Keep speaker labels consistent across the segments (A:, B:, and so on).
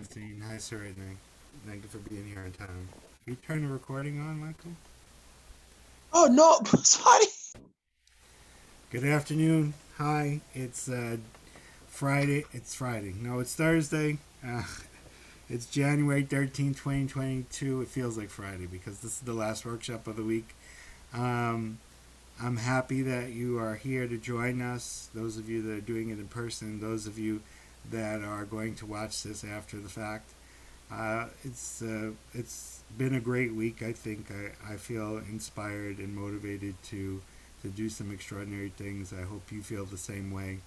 A: Francine. Hi, Serena. Thank you for being here on time. You turn the recording on, Michael?
B: Oh no, sorry.
A: Good afternoon. Hi. It's Friday. It's Friday. No, it's Thursday. It's January 13th, 2022. It feels like Friday because this is the last workshop of the week. Um, I'm happy that you are here to join us. Those of you that are doing it in person, those of you that are going to watch this after the fact. It's been a great week. I think I feel inspired and motivated to do some extraordinary things. I hope you feel the same way.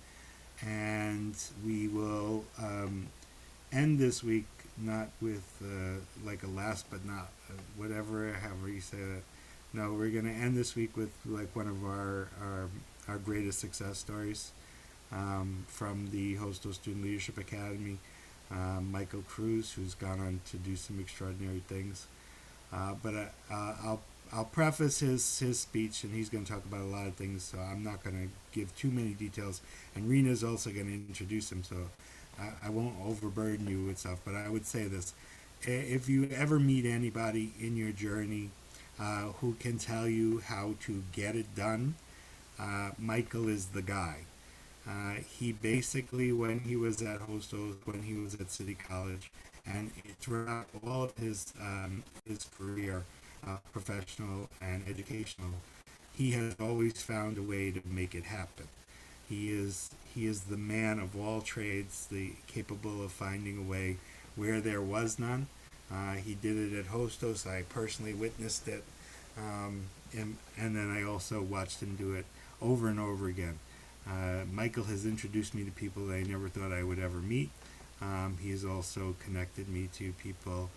A: And we will end this week not with like a last but not whatever, however you say that. No, we're going to end this week with like one of our greatest success stories from the Hostos Student Leadership Academy. Michael Cruz, who's gone on to do some extraordinary things. But I'll preface his speech, and he's going to talk about a lot of things, so I'm not going to give too many details. And Rena's also going to introduce him, so I won't overburden you with stuff. But I would say this: if you ever meet anybody in your journey who can tell you how to get it done, Michael is the guy. He basically, when he was at Hostos, when he was at City College, and throughout all of his career, professional and educational, he has always found a way to make it happen. He is the man of all trades, the capable of finding a way where there was none. He did it at Hostos. I personally witnessed it, and then I also watched him do it over and over again. Michael has introduced me to people that I never thought I would ever meet. He has also connected me to people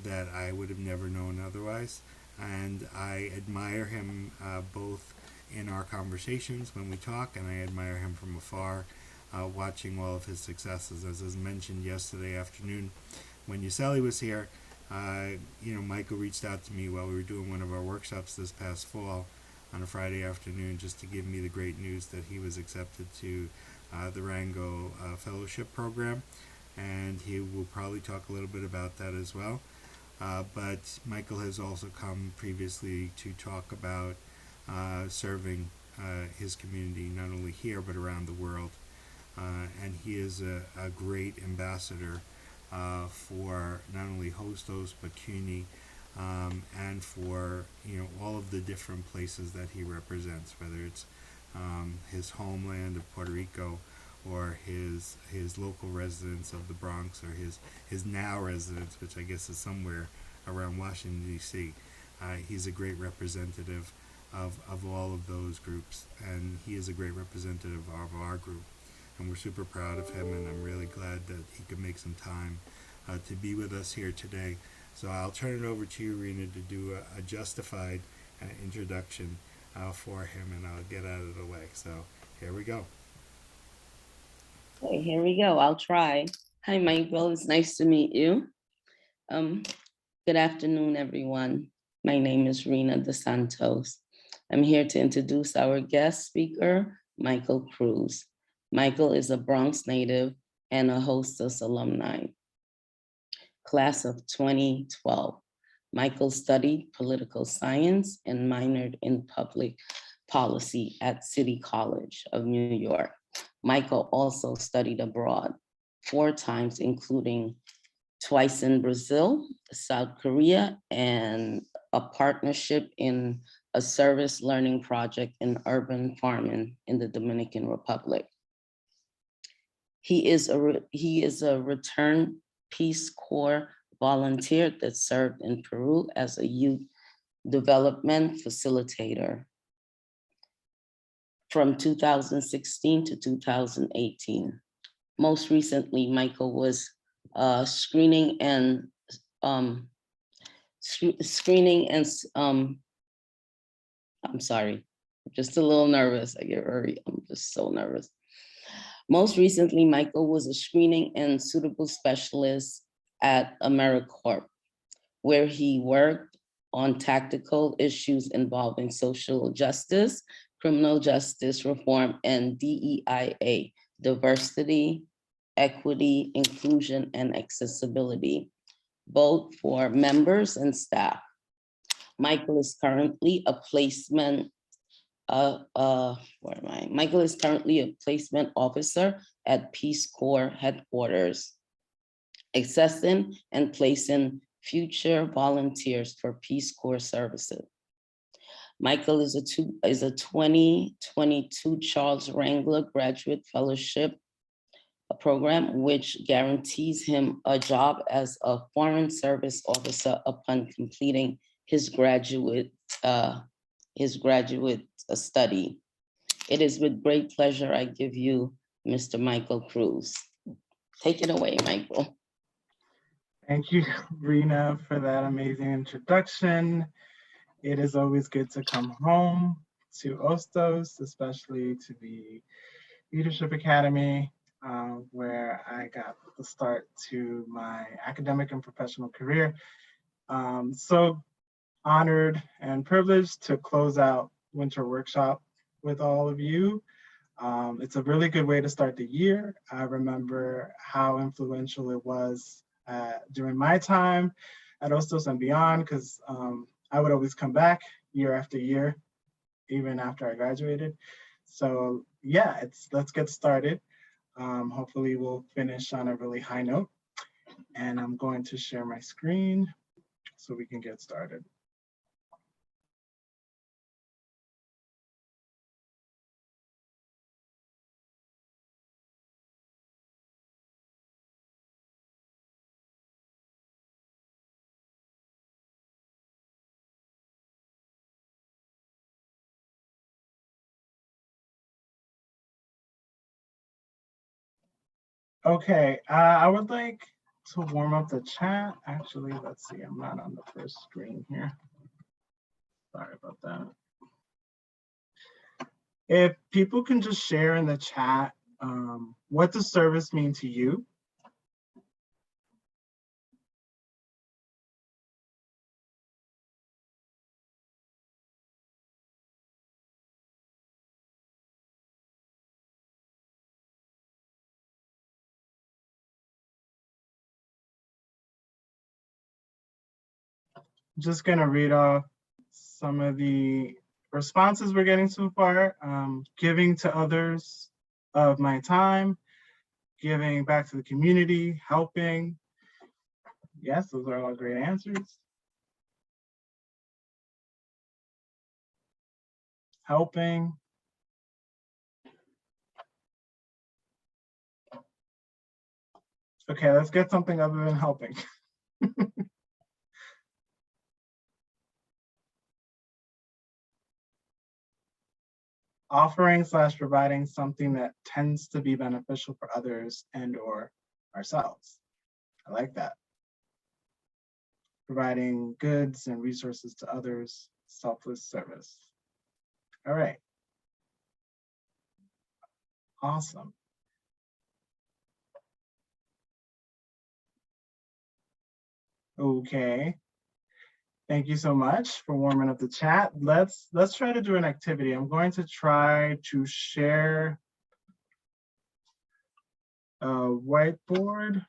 A: that I would have never known otherwise. And I admire him both in our conversations when we talk, and I admire him from afar, watching all of his successes. As was mentioned yesterday afternoon when Yuseli was here, Michael reached out to me while we were doing one of our workshops this past fall on a Friday afternoon just to give me the great news that he was accepted to the Rango Fellowship Program, and he will probably talk a little bit about that as well. But Michael has also come previously to talk about serving his community not only here but around the world, and he is a great ambassador for not only Hostos but CUNY, and for all of the different places that he represents, whether it's his homeland of Puerto Rico, or his local residence of the Bronx, or his now residence, which I guess is somewhere around Washington D.C. He's a great representative of all of those groups, and he is a great representative of our group, and we're super proud of him, and I'm really glad that he could make some time to be with us here today. So I'll turn it over to you, Rena, to do a justified introduction for him, and I'll get out of the way. So here we go.
C: Okay, here we go. I'll try. Hi, Michael. It's nice to meet you. Good afternoon, everyone. My name is Rena dos Santos. I'm here to introduce our guest speaker, Michael Cruz. Michael is a Bronx native and a Hostos alumni. Class of 2012. Michael studied political science and minored in public policy at City College of New York. Michael also studied abroad 4 times, including twice in Brazil, South Korea, and a partnership in a service learning project in urban farming in the Dominican Republic. He is a returned Peace Corps volunteer that served in Peru as a youth development facilitator from 2016 to 2018. Most recently, Michael was screening and I'm sorry, I'm just a little nervous. I'm just so nervous. Most recently, Michael was a screening and suitable specialist at AmeriCorps, where he worked on tactical issues involving social justice, criminal justice reform, and DEIA, diversity, equity, inclusion, and accessibility, both for members and staff. Michael is currently a placement Michael is currently a placement officer at Peace Corps headquarters, accessing and placing future volunteers for Peace Corps services. Michael is a 2022 Charles Wrangler Graduate Fellowship program, which guarantees him a job as a Foreign Service officer upon completing his graduate study. It is with great pleasure I give you Mr. Michael Cruz. Take it away, Michael.
D: Thank you, Rena, for that amazing introduction. It is always good to come home to Hostos, especially to the Leadership Academy, where I got the start to my academic and professional career. So honored and privileged to close out Winter Workshop with all of you. It's a really good way to start the year. I remember how influential it was during my time at Hostos and beyond, because I would always come back year after year, even after I graduated. So yeah, let's get started. Hopefully we'll finish on a really high note. And I'm going to share my screen so we can get started. Okay, I would like to warm up the chat. Actually, let's see, I'm not on the first screen here. Sorry about that. If people can just share in the chat, what does service mean to you? Just gonna read off some of the responses we're getting so far. Giving to others of my time, giving back to the community, helping. Yes, those are all great answers. Helping. Okay, let's get something other than helping. Offering/providing something that tends to be beneficial for others and/or ourselves. I like that. Providing goods and resources to others, selfless service. All right. Awesome. Okay. Thank you so much for warming up the chat. Let's try to do an activity. I'm going to try to share a whiteboard.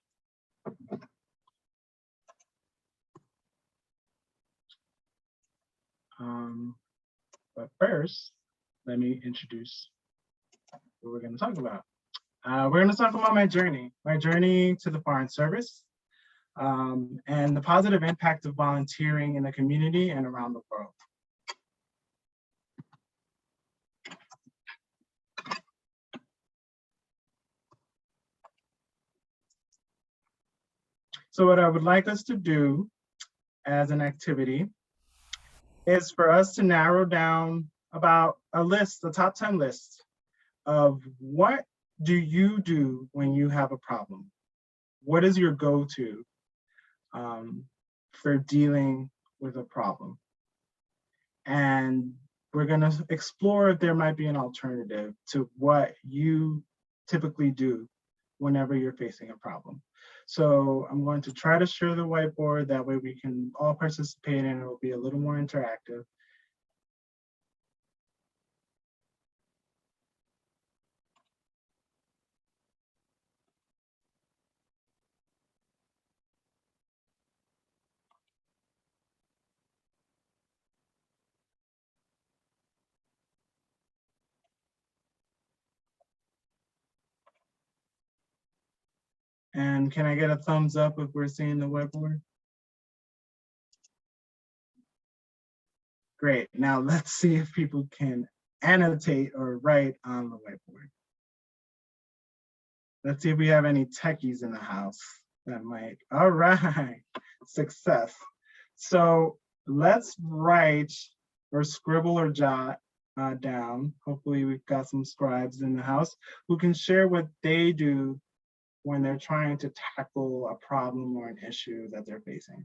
D: But first, let me introduce what we're going to talk about. We're going to talk about my journey to the Foreign Service, and the positive impact of volunteering in the community and around the world. So what I would like us to do as an activity is for us to narrow down about a top 10 list of what do you do when you have a problem? What is your go-to for dealing with a problem? And we're gonna explore if there might be an alternative to what you typically do whenever you're facing a problem. So I'm going to try to share the whiteboard, that way we can all participate and it will be a little more interactive. And can I get a thumbs up if we're seeing the whiteboard? Great. Now let's see if people can annotate or write on the whiteboard. Let's see if we have any techies in the house that might. All right, success. So let's write or scribble or jot down. Hopefully we've got some scribes in the house who can share what they do when they're trying to tackle a problem or an issue that they're facing.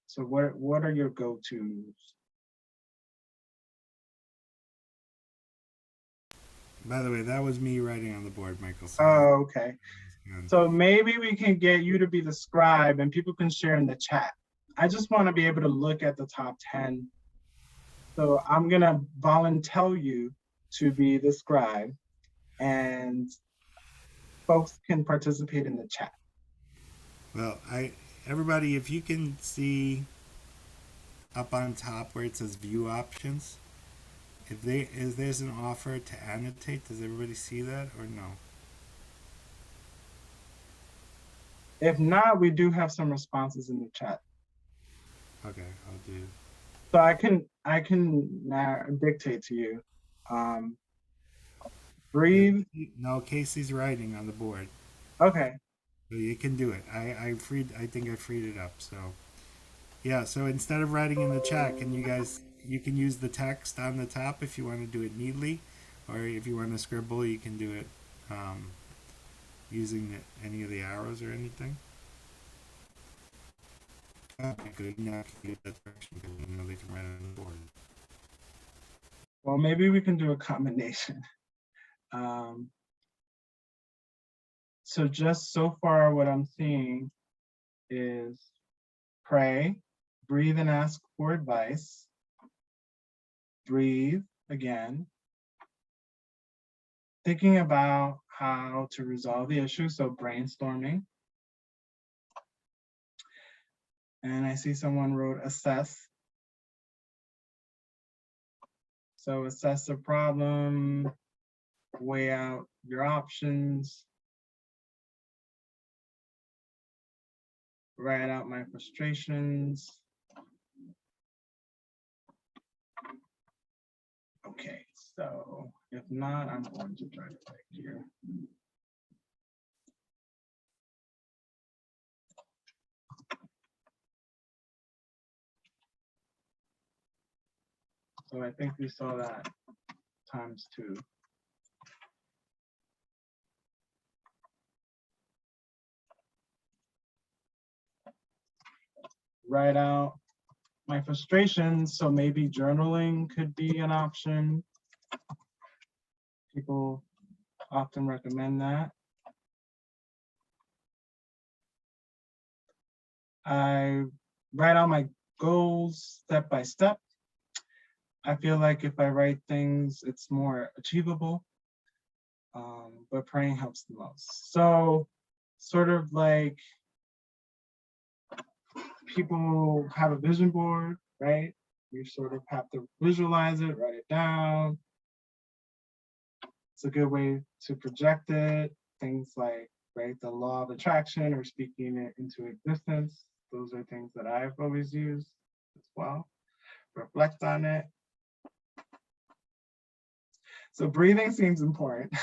D: So what are your go-tos?
A: By the way, that was me writing on the board, Michael. So
D: Oh, okay.
A: good.
D: So maybe we can get you to be the scribe and people can share in the chat. I just want to be able to look at the top 10. So I'm gonna volunteer you to be the scribe and folks can participate in the chat.
A: Well, everybody, if you can see up on top where it says view options, if there's an offer to annotate, does everybody see that or no?
D: If not, we do have some responses in the chat.
A: Okay, I'll do.
D: So I can now dictate to you. Breathe.
A: No, Casey's writing on the board,
D: Okay.
A: so you can do it. I think I freed it up. So yeah. So instead of writing in the chat, you can use the text on the top if you want to do it neatly, or if you want to scribble, you can do it using any of the arrows or anything. Okay, good. Now I can get that direction because we know they can write it on the board.
D: Well, maybe we can do a combination. So just so far, what I'm seeing is pray, breathe and ask for advice, breathe again, thinking about how to resolve the issue, so brainstorming. And I see someone wrote assess. So assess the problem, weigh out your options, write out my frustrations. Okay, so if not, I'm going to try to type here. So I think we saw that ×2. Write out my frustrations, so maybe journaling could be an option. People often recommend that. I write out my goals step by step. I feel like if I write things, it's more achievable, but praying helps the most. So sort of like people have a vision board, right? You sort of have to visualize it, write it down. It's a good way to project it. Things like, right, the law of attraction or speaking it into existence. Those are things that I've always used as well. Reflect on it. So breathing seems important.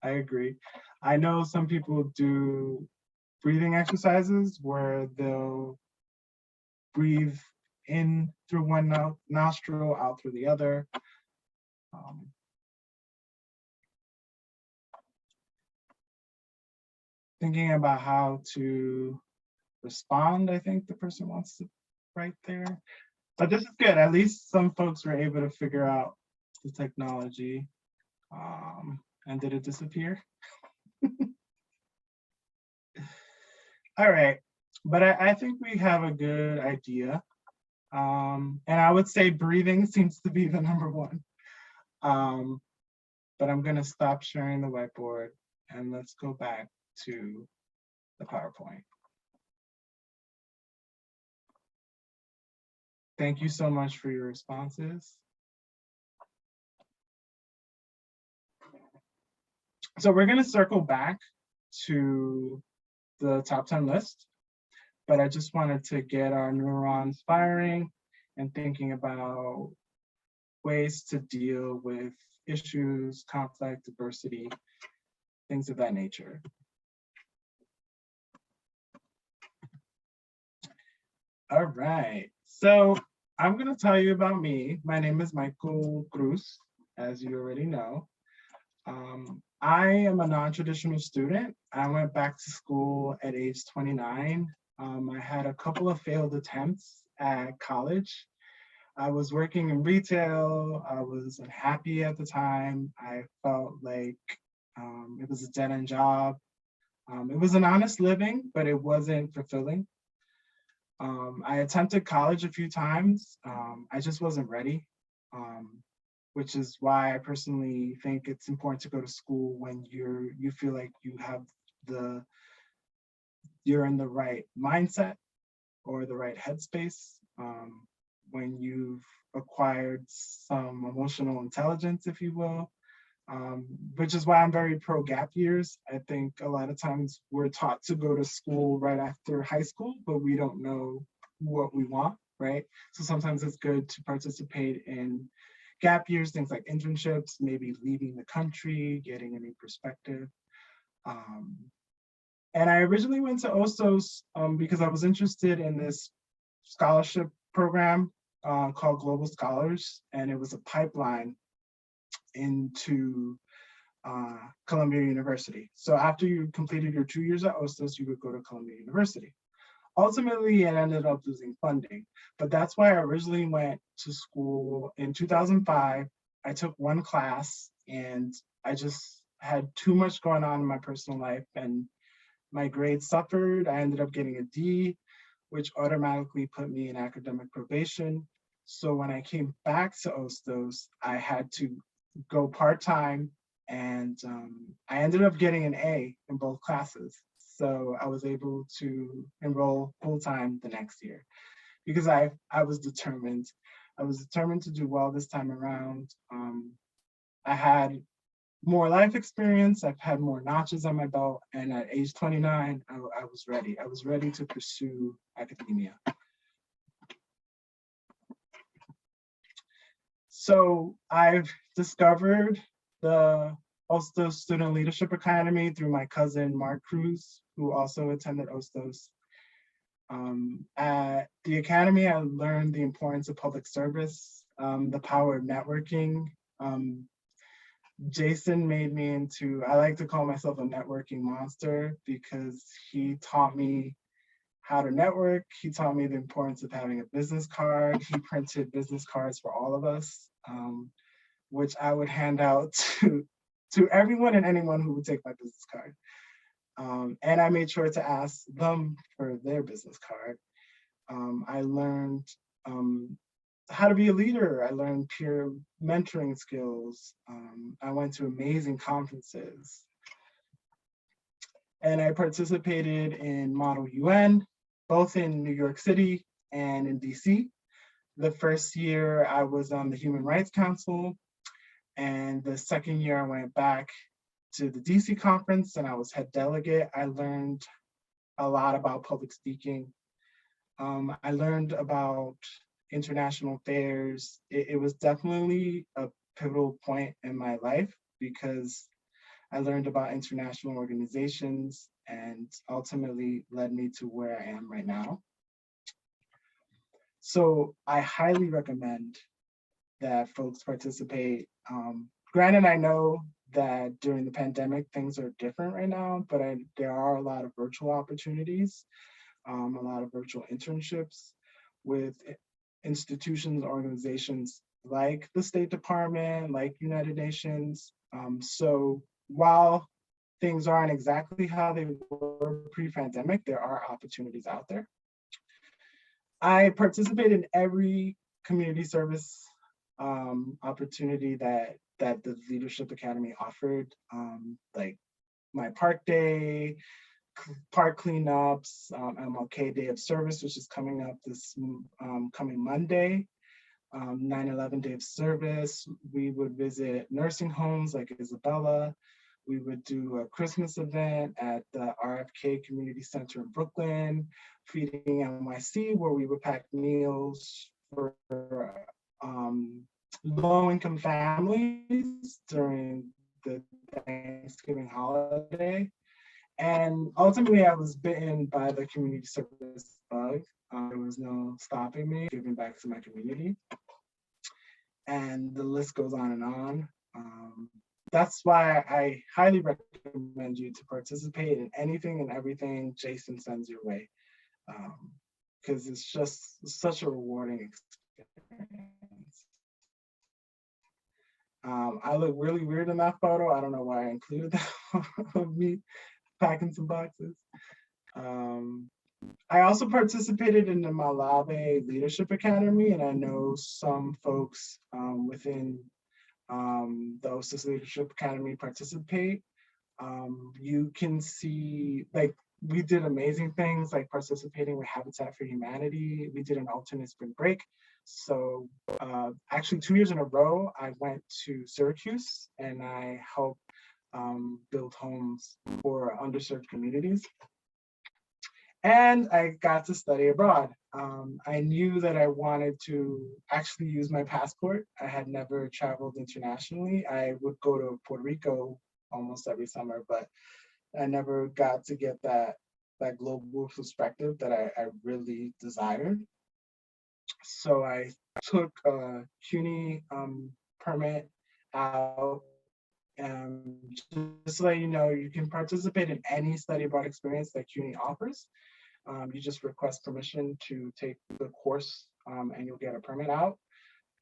D: I agree. I know some people do breathing exercises where they'll breathe in through one nostril, out through the other. Thinking about how to respond, I think the person wants to write there. But this is good. At least some folks were able to figure out the technology. And did it disappear? All right, but I think we have a good idea. And I would say breathing seems to be the #1. But I'm gonna stop sharing the whiteboard and let's go back to the PowerPoint. Thank you so much for your responses. So we're gonna circle back to the top 10 list, but I just wanted to get our neurons firing and thinking about ways to deal with issues, conflict, diversity, things of that nature. All right, so I'm gonna tell you about me. My name is Michael Cruz, as you already know. I am a non-traditional student. I went back to school at age 29. I had a couple of failed attempts at college. I was working in retail. I was unhappy at the time. I felt like it was a dead-end job. It was an honest living, but it wasn't fulfilling. I attempted college a few times. I just wasn't ready, which is why I personally think it's important to go to school when you feel like you're in the right mindset or the right headspace. When you've acquired some emotional intelligence, if you will, which is why I'm very pro gap years. I think a lot of times we're taught to go to school right after high school, but we don't know what we want, right? So sometimes it's good to participate in gap years, things like internships, maybe leaving the country, getting a new perspective. And I originally went to Hostos because I was interested in this scholarship program called Global Scholars, and it was a pipeline into Columbia University. So after you completed your 2 years at Hostos, you would go to Columbia University. Ultimately, it ended up losing funding, but that's why I originally went to school in 2005. I took one class and I just had too much going on in my personal life and my grades suffered. I ended up getting a D, which automatically put me in academic probation. So when I came back to Hostos, I had to go part-time, and I ended up getting an A in both classes. So I was able to enroll full-time the next year because I was determined. I was determined to do well this time around. I had more life experience, I've had more notches on my belt, and at age 29, I was ready. I was ready to pursue academia. So I've discovered the Hostos Student Leadership Academy through my cousin, Mark Cruz, who also attended Hostos. At the Academy, I learned the importance of public service, the power of networking. Jason made me into, I like to call myself a networking monster because he taught me how to network. He taught me the importance of having a business card. He printed business cards for all of us, which I would hand out to everyone and anyone who would take my business card. And I made sure to ask them for their business card. I learned how to be a leader. I learned peer mentoring skills. I went to amazing conferences. And I participated in Model UN, both in New York City and in DC. The first year I was on the Human Rights Council, and the second year I went back to the DC conference and I was head delegate. I learned a lot about public speaking. I learned about international affairs. It was definitely a pivotal point in my life because I learned about international organizations and ultimately led me to where I am right now. So I highly recommend that folks participate. Granted, I know that during the pandemic, things are different right now, but there are a lot of virtual opportunities, a lot of virtual internships with institutions, organizations like the State Department, like United Nations. So while things aren't exactly how they were pre-pandemic, there are opportunities out there. I participate in every community service opportunity that the Leadership Academy offered, like my park day, park cleanups, MLK Day of Service, which is coming up this coming Monday, 9/11 Day of Service. We would visit nursing homes like Isabella. We would do a Christmas event at the RFK Community Center in Brooklyn, Feeding NYC, where we would pack meals for low-income families during the Thanksgiving holiday. And ultimately, I was bitten by the community service bug. There was no stopping me giving back to my community. And the list goes on and on. That's why I highly recommend you to participate in anything and everything Jason sends your way, because it's just such a rewarding experience. I look really weird in that photo. I don't know why I included that of me packing some boxes. I also participated in the Malawi Leadership Academy, and I know some folks within the Hostos Leadership Academy participate. You can see, like, we did amazing things like participating with Habitat for Humanity. We did an alternate spring break. So actually 2 years in a row, I went to Syracuse and I helped build homes for underserved communities. And I got to study abroad. I knew that I wanted to actually use my passport. I had never traveled internationally. I would go to Puerto Rico almost every summer, but I never got to get that global perspective that I really desired. So I took a CUNY permit out. Just to let you know, you can participate in any study abroad experience that CUNY offers. You just request permission to take the course and you'll get a permit out.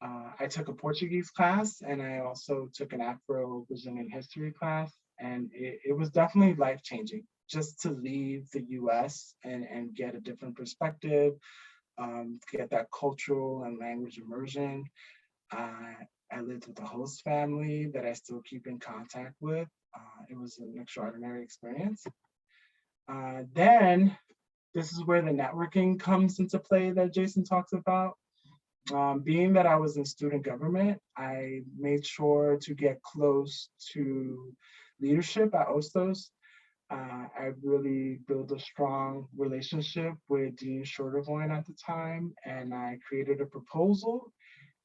D: I took a Portuguese class and I also took an Afro-Brazilian history class, and it was definitely life-changing just to leave the US and get a different perspective, get that cultural and language immersion. I lived with a host family that I still keep in contact with. It was an extraordinary experience. Then this is where the networking comes into play that Jason talks about. Being that I was in student government, I made sure to get close to leadership at Hostos. I really built a strong relationship with Dean Shortervoin at the time, and I created a proposal.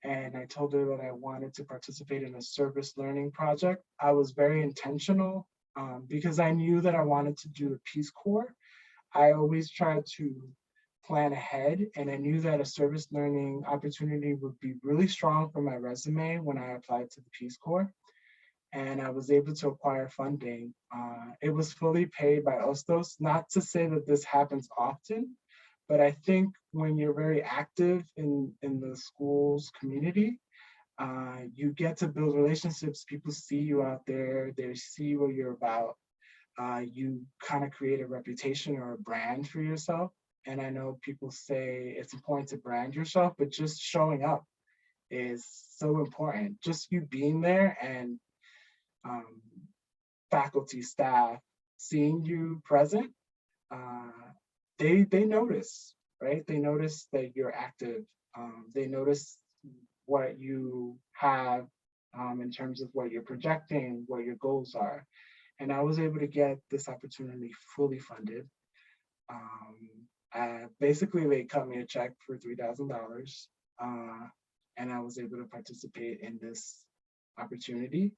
D: And I told her that I wanted to participate in a service learning project. I was very intentional because I knew that I wanted to do a Peace Corps. I always tried to plan ahead, and I knew that a service learning opportunity would be really strong for my resume when I applied to the Peace Corps. And I was able to acquire funding. It was fully paid by Hostos. Not to say that this happens often, but I think when you're very active in the school's community, you get to build relationships. People see you out there, they see what you're about. You kind of create a reputation or a brand for yourself. And I know people say it's important to brand yourself, but just showing up is so important. Just you being there and faculty, staff, seeing you present, they notice, right? They notice that you're active. They notice what you have in terms of what you're projecting, what your goals are. And I was able to get this opportunity fully funded. Basically, they cut me a check for $3,000, and I was able to participate in this opportunity.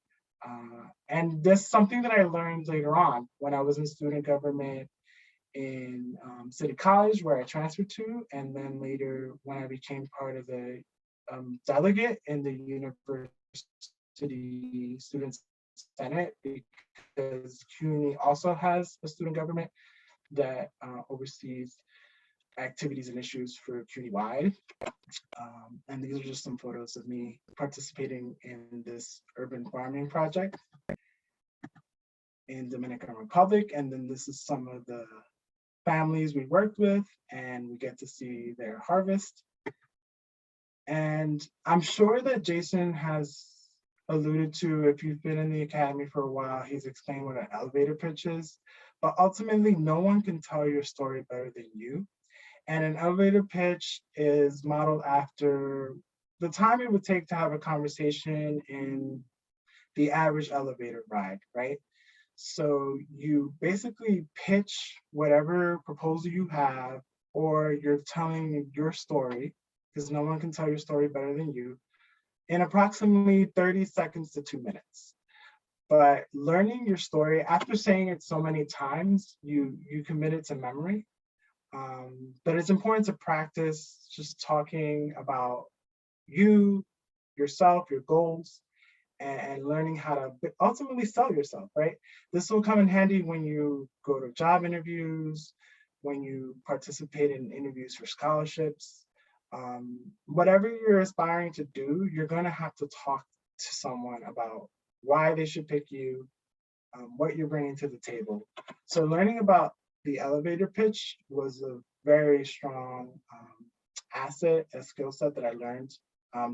D: And that's something that I learned later on when I was in student government in City College, where I transferred to, and then later when I became part of the delegate in the University Student Senate, because CUNY also has a student government that oversees activities and issues for CUNY-wide. And these are just some photos of me participating in this urban farming project in Dominican Republic. And then this is some of the families we worked with, and we get to see their harvest. And I'm sure that Jason has alluded to, if you've been in the academy for a while, he's explained what an elevator pitch is, but ultimately no one can tell your story better than you. And an elevator pitch is modeled after the time it would take to have a conversation in the average elevator ride, right? So you basically pitch whatever proposal you have, or you're telling your story, because no one can tell your story better than you, in approximately 30 seconds to 2 minutes. But learning your story, after saying it so many times, you commit it to memory. But it's important to practice just talking about you, yourself, your goals, and learning how to ultimately sell yourself, right? This will come in handy when you go to job interviews, when you participate in interviews for scholarships. Whatever you're aspiring to do, you're going to have to talk to someone about why they should pick you, what you're bringing to the table. So learning about the elevator pitch was a very strong asset, a skill set that I learned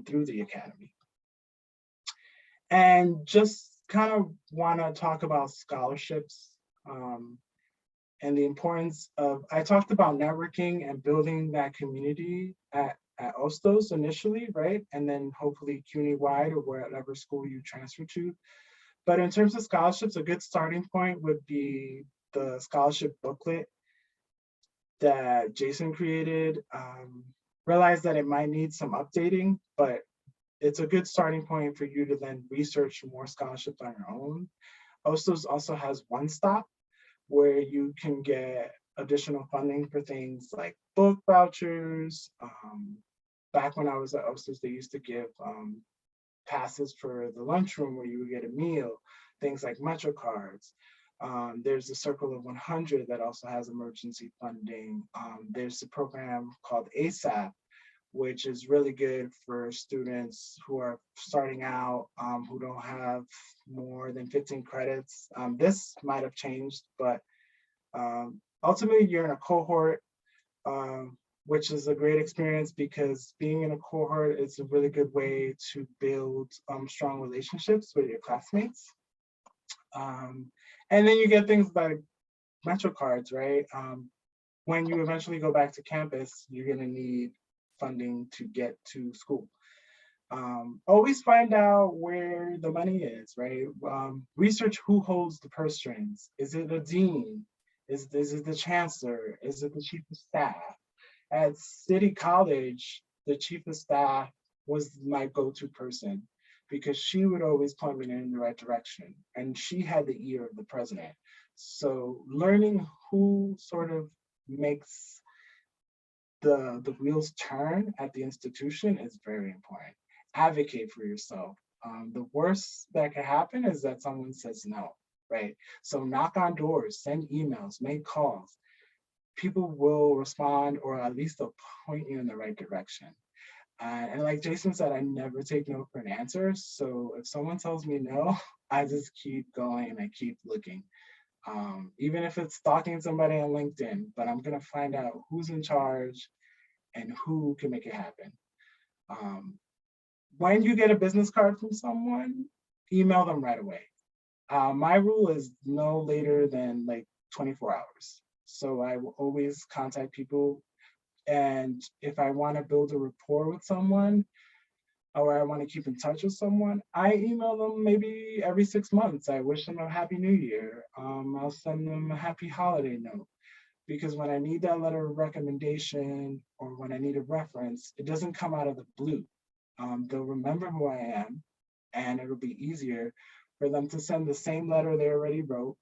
D: through the academy. And just kind of want to talk about scholarships and the importance of, I talked about networking and building that community at Hostos initially, right? And then hopefully CUNY-wide or wherever school you transfer to. But in terms of scholarships, a good starting point would be the scholarship booklet that Jason created. Realize that it might need some updating, but it's a good starting point for you to then research more scholarships on your own. Hostos also has One Stop, where you can get additional funding for things like book vouchers. Back when I was at Hostos, they used to give passes for the lunchroom where you would get a meal, things like Metro cards. There's the Circle of 100 that also has emergency funding. There's a program called ASAP, which is really good for students who are starting out, who don't have more than 15 credits. This might have changed, but ultimately you're in a cohort, which is a great experience because being in a cohort is a really good way to build strong relationships with your classmates. And then you get things like Metro cards, right? When you eventually go back to campus, you're gonna need funding to get to school. Always find out where the money is, right? Research who holds the purse strings. Is it a dean? Is it the chancellor? Is it the chief of staff? At City College, the chief of staff was my go-to person because she would always point me in the right direction, and she had the ear of the president. So learning who sort of makes the wheels turn at the institution is very important. Advocate for yourself. The worst that can happen is that someone says no, right? So knock on doors, send emails, make calls. People will respond, or at least they'll point you in the right direction. And like Jason said, I never take no for an answer. So if someone tells me no, I just keep going and I keep looking. Even if it's stalking somebody on LinkedIn, but I'm gonna find out who's in charge and who can make it happen. When you get a business card from someone, email them right away. My rule is no later than like 24 hours. So I will always contact people. And if I want to build a rapport with someone, or I want to keep in touch with someone, I email them maybe every 6 months. I wish them a happy new year. I'll send them a happy holiday note. Because when I need that letter of recommendation or when I need a reference, it doesn't come out of the blue. They'll remember who I am, and it'll be easier for them to send the same letter they already wrote.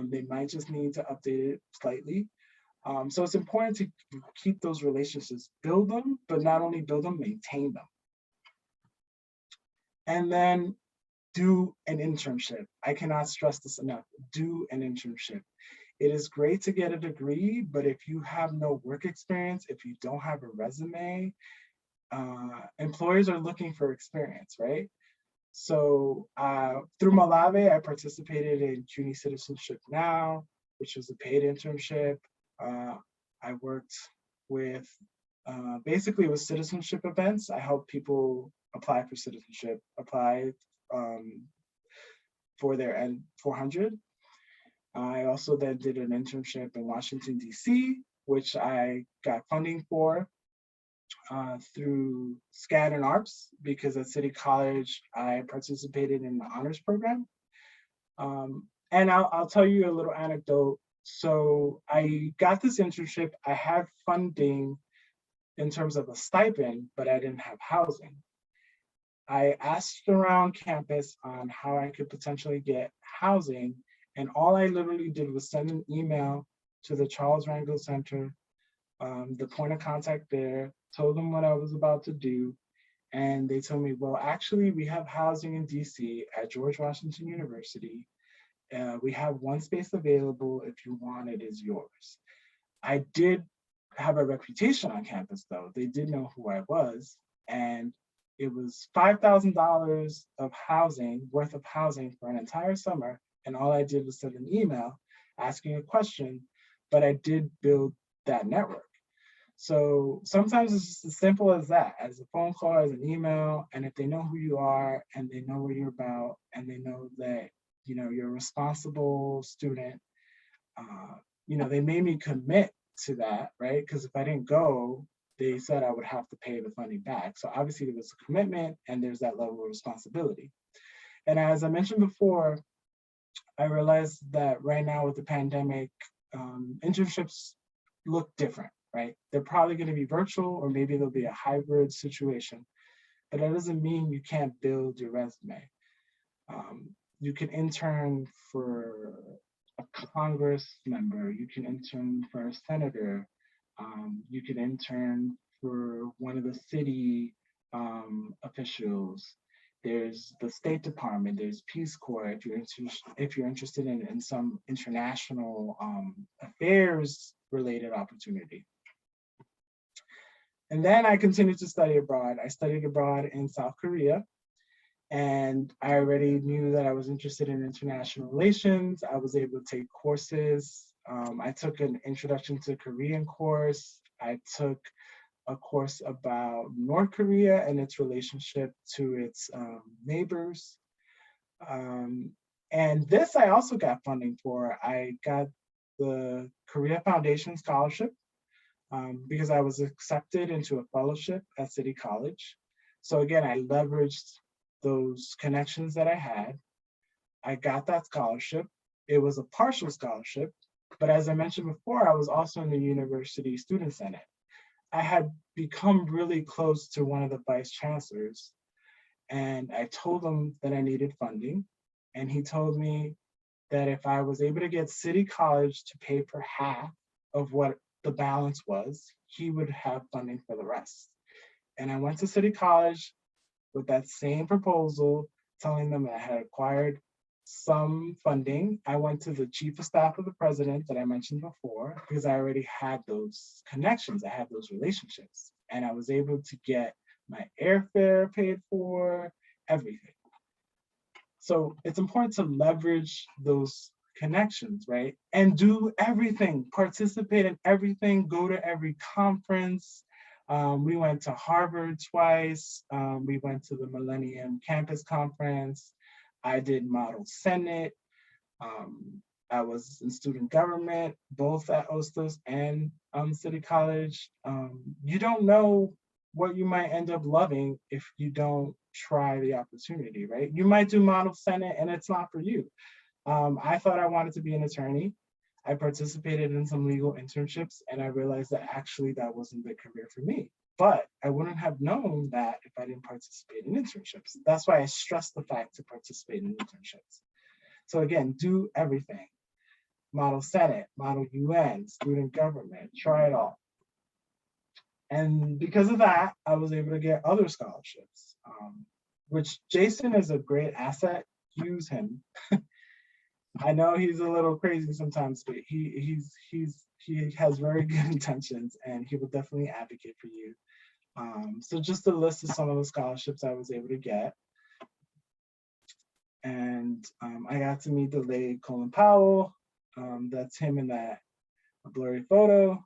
D: They might just need to update it slightly. So it's important to keep those relationships, build them, but not only build them, maintain them. And then do an internship. I cannot stress this enough. Do an internship. It is great to get a degree, but if you have no work experience, if you don't have a resume, employers are looking for experience, right? So through Malawi, I participated in CUNY Citizenship Now, which was a paid internship. I worked with, basically it was citizenship events. I helped people apply for citizenship, apply for their N400. I also then did an internship in Washington, DC, which I got funding for through SCAD and ARPS, because at City College, I participated in the honors program. And I'll tell you a little anecdote. So I got this internship. I had funding in terms of a stipend, but I didn't have housing. I asked around campus on how I could potentially get housing, and all I literally did was send an email to the Charles Rangel Center, the point of contact there, told them what I was about to do, and they told me, well, actually, we have housing in DC at George Washington University. We have one space available. If you want, it is yours. I did have a reputation on campus, though. They did know who I was, and it was $5,000 of housing, worth of housing for an entire summer. And all I did was send an email asking a question, but I did build that network. So sometimes it's just as simple as that, as a phone call, as an email. And if they know who you are and they know what you're about and they know that, you know, you're a responsible student, you know, they made me commit to that, right? Because if I didn't go, they said I would have to pay the funding back. So obviously there was a commitment and there's that level of responsibility. And as I mentioned before, I realized that right now with the pandemic, internships look different, right? They're probably going to be virtual, or maybe there'll be a hybrid situation, but that doesn't mean you can't build your resume. You can intern for a Congress member, you can intern for a senator, you can intern for one of the city officials. There's the State Department, there's Peace Corps if you're interested in some international affairs related opportunity. And then I continued to study abroad. I studied abroad in South Korea, and I already knew that I was interested in international relations. I was able to take courses. I took an introduction to Korean course. I took a course about North Korea and its relationship to its neighbors. And this I also got funding for. I got the Korea Foundation Scholarship because I was accepted into a fellowship at City College. So again, I leveraged those connections that I had. I got that scholarship. It was a partial scholarship, but as I mentioned before, I was also in the University Student Senate. I had become really close to one of the vice chancellors, and I told him that I needed funding. And he told me that if I was able to get City College to pay for half of what the balance was, he would have funding for the rest. And I went to City College with that same proposal, telling them that I had acquired some funding. I went to the chief of staff of the president that I mentioned before, because I already had those connections, I had those relationships, and I was able to get my airfare paid for, everything. So it's important to leverage those connections, right? And do everything, participate in everything, go to every conference. We went to Harvard twice. We went to the Millennium Campus Conference. I did Model Senate. I was in student government, both at Hostos and City College. You don't know what you might end up loving if you don't try the opportunity, right? You might do Model Senate and it's not for you. I thought I wanted to be an attorney. I participated in some legal internships and I realized that actually that wasn't the career for me. But I wouldn't have known that if I didn't participate in internships. That's why I stress the fact to participate in internships. So again, do everything. Model Senate, Model UN, student government, try it all. And because of that, I was able to get other scholarships, which Jason is a great asset. Use him. I know he's a little crazy sometimes, but he has very good intentions and he will definitely advocate for you. So just a list of some of the scholarships I was able to get. And I got to meet the late Colin Powell. That's him in that blurry photo.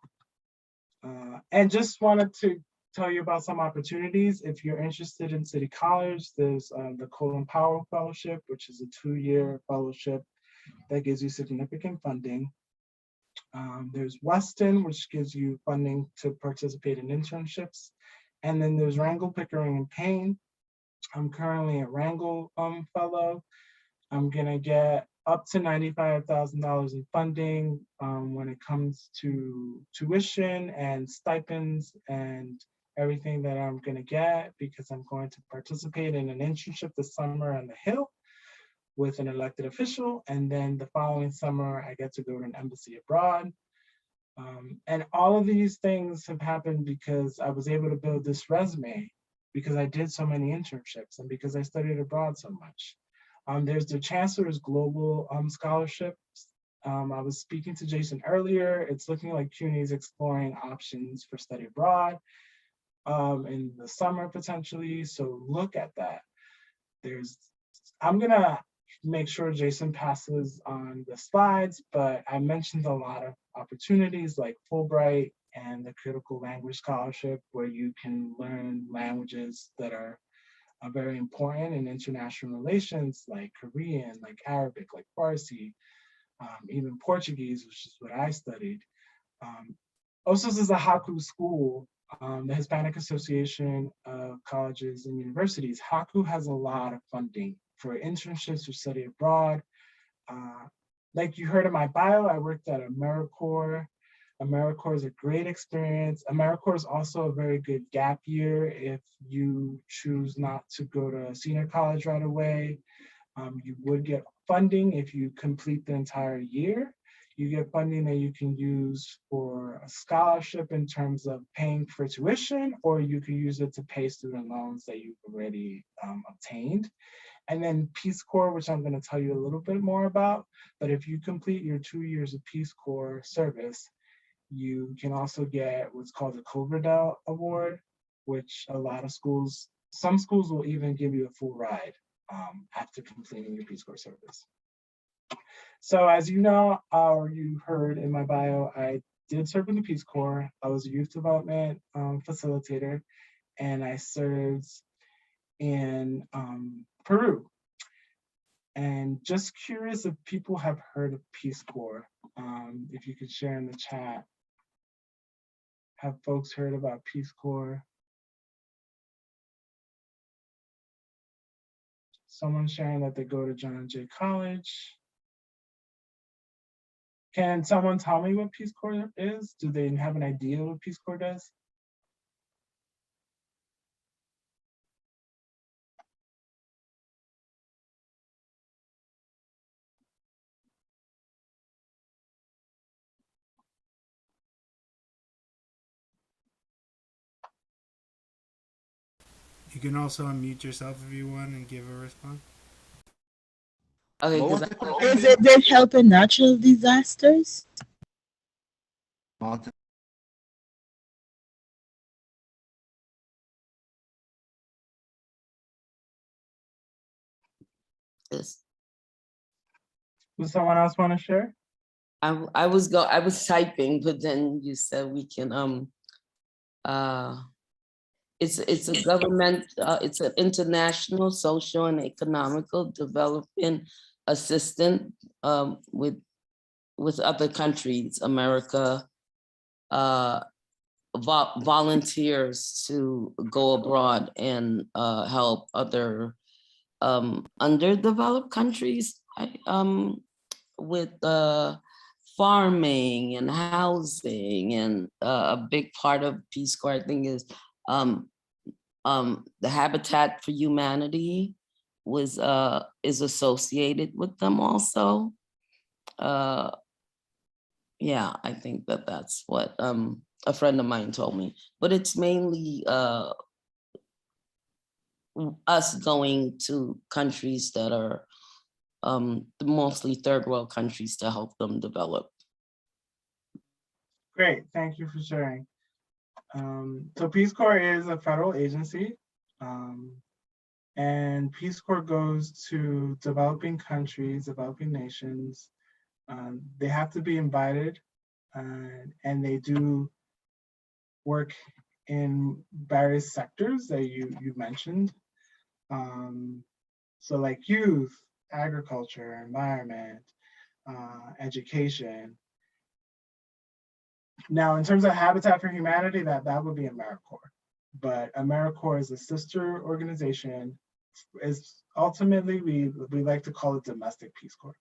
D: And just wanted to tell you about some opportunities. If you're interested in City College, there's the Colin Powell Fellowship, which is a 2-year fellowship that gives you significant funding. There's Weston, which gives you funding to participate in internships. And then there's Rangel, Pickering, and Payne. I'm currently a Rangel fellow. I'm gonna get up to $95,000 in funding when it comes to tuition and stipends and everything that I'm gonna get, because I'm going to participate in an internship this summer on the Hill with an elected official. And then the following summer, I get to go to an embassy abroad. And all of these things have happened because I was able to build this resume, because I did so many internships and because I studied abroad so much. There's the Chancellor's Global Scholarships. I was speaking to Jason earlier. It's looking like CUNY is exploring options for study abroad in the summer potentially. So look at that. I'm gonna make sure Jason passes on the slides, but I mentioned a lot of opportunities like Fulbright and the Critical Language Scholarship, where you can learn languages that are very important in international relations, like Korean, like Arabic, like Farsi, even Portuguese, which is what I studied. Hostos is a Haku school, the Hispanic Association of Colleges and Universities. Haku has a lot of funding for internships or study abroad. Like you heard in my bio, I worked at AmeriCorps. AmeriCorps is a great experience. AmeriCorps is also a very good gap year if you choose not to go to senior college right away. You would get funding if you complete the entire year. You get funding that you can use for a scholarship in terms of paying for tuition, or you can use it to pay student loans that you've already obtained. And then Peace Corps, which I'm going to tell you a little bit more about. But if you complete your 2 years of Peace Corps service, you can also get what's called the Cobra Dell Award, which a lot of schools, some schools will even give you a full ride after completing your Peace Corps service. So as you know, or you heard in my bio, I did serve in the Peace Corps. I was a youth development facilitator, and I served in Peru. And just curious if people have heard of Peace Corps, if you could share in the chat. Have folks heard about Peace Corps? Someone sharing that they go to John Jay College. Can someone tell me what Peace Corps is? Do they have an idea what Peace Corps does?
A: You can also unmute yourself if you want and give a response.
C: Okay,
B: What was
C: because
B: the question?
E: Is it that helping natural disasters?
B: Martin?
C: Yes.
D: Does someone else want to share?
C: I was typing, but then you said we can it's a government, it's an international social and economical development assistant with other countries, America, volunteers to go abroad and help other underdeveloped countries with farming and housing, and a big part of Peace Corps, I think, is the Habitat for Humanity is associated with them also. Yeah, I think that's what a friend of mine told me, but it's mainly us going to countries that are mostly third world countries to help them develop.
D: Great, thank you for sharing. So Peace Corps is a federal agency, and Peace Corps goes to developing countries, developing nations. They have to be invited, and they do work in various sectors that you mentioned. So like youth, agriculture, environment, education. Now, in terms of Habitat for Humanity, that would be AmeriCorps. But AmeriCorps is a sister organization. Is ultimately, we like to call it domestic Peace Corps.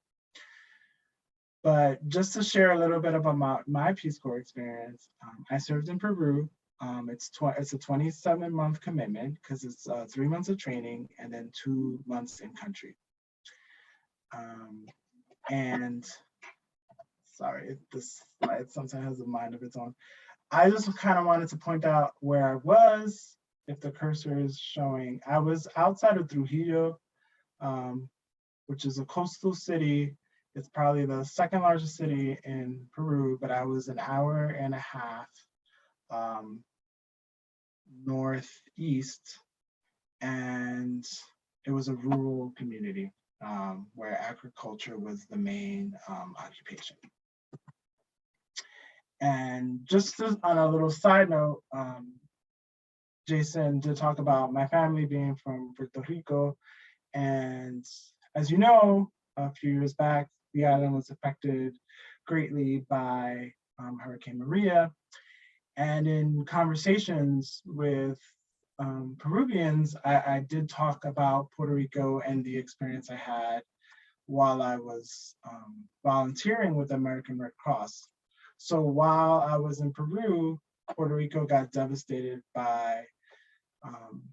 D: But just to share a little bit about my Peace Corps experience, I served in Peru. It's a 27-month commitment because it's 3 months of training and then 2 months in country. And sorry, this slide sometimes has a mind of its own. I just kind of wanted to point out where I was. If the cursor is showing, I was outside of Trujillo, which is a coastal city. It's probably the second largest city in Peru, but I was an hour and a half northeast, and it was a rural community where agriculture was the main occupation. And just on a little side note, Jason did talk about my family being from Puerto Rico. And as you know, a few years back, the island was affected greatly by Hurricane Maria. And in conversations with Peruvians, I did talk about Puerto Rico and the experience I had while I was volunteering with the American Red Cross. So while I was in Peru, Puerto Rico got devastated by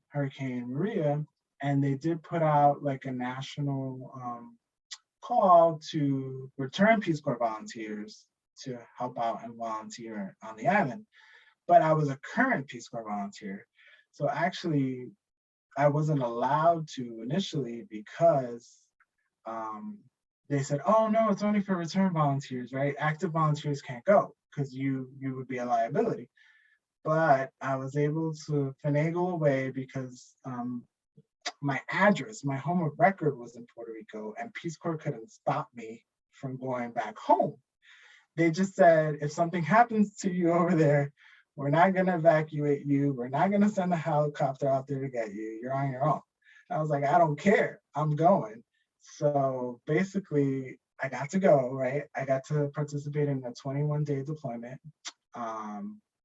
D: Hurricane Maria, and they did put out like a national call to return Peace Corps volunteers to help out and volunteer on the island. But I was a current Peace Corps volunteer. So actually, I wasn't allowed to initially because they said, oh no, it's only for return volunteers, right? Active volunteers can't go because you would be a liability. But I was able to finagle away because my address, my home of record was in Puerto Rico, and Peace Corps couldn't stop me from going back home. They just said, if something happens to you over there, we're not gonna evacuate you. We're not gonna send a helicopter out there to get you. You're on your own. I was like, I don't care, I'm going. So basically, I got to go, right? I got to participate in a 21-day deployment.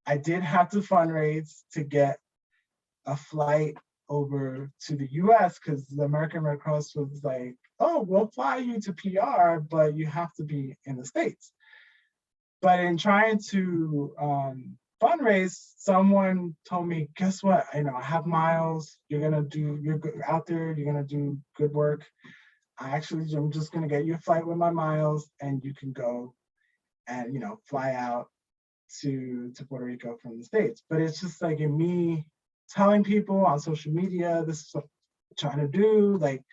D: I did have to fundraise to get a flight over to the US because the American Red Cross was like, oh, we'll fly you to PR, but you have to be in the States. But in trying to fundraise, someone told me, guess what? I have miles. You're out there, you're gonna do good work. I'm just gonna get you a flight with my miles and you can go and fly out to Puerto Rico from the States. But it's just like in me telling people on social media, this is what I'm trying to do, like,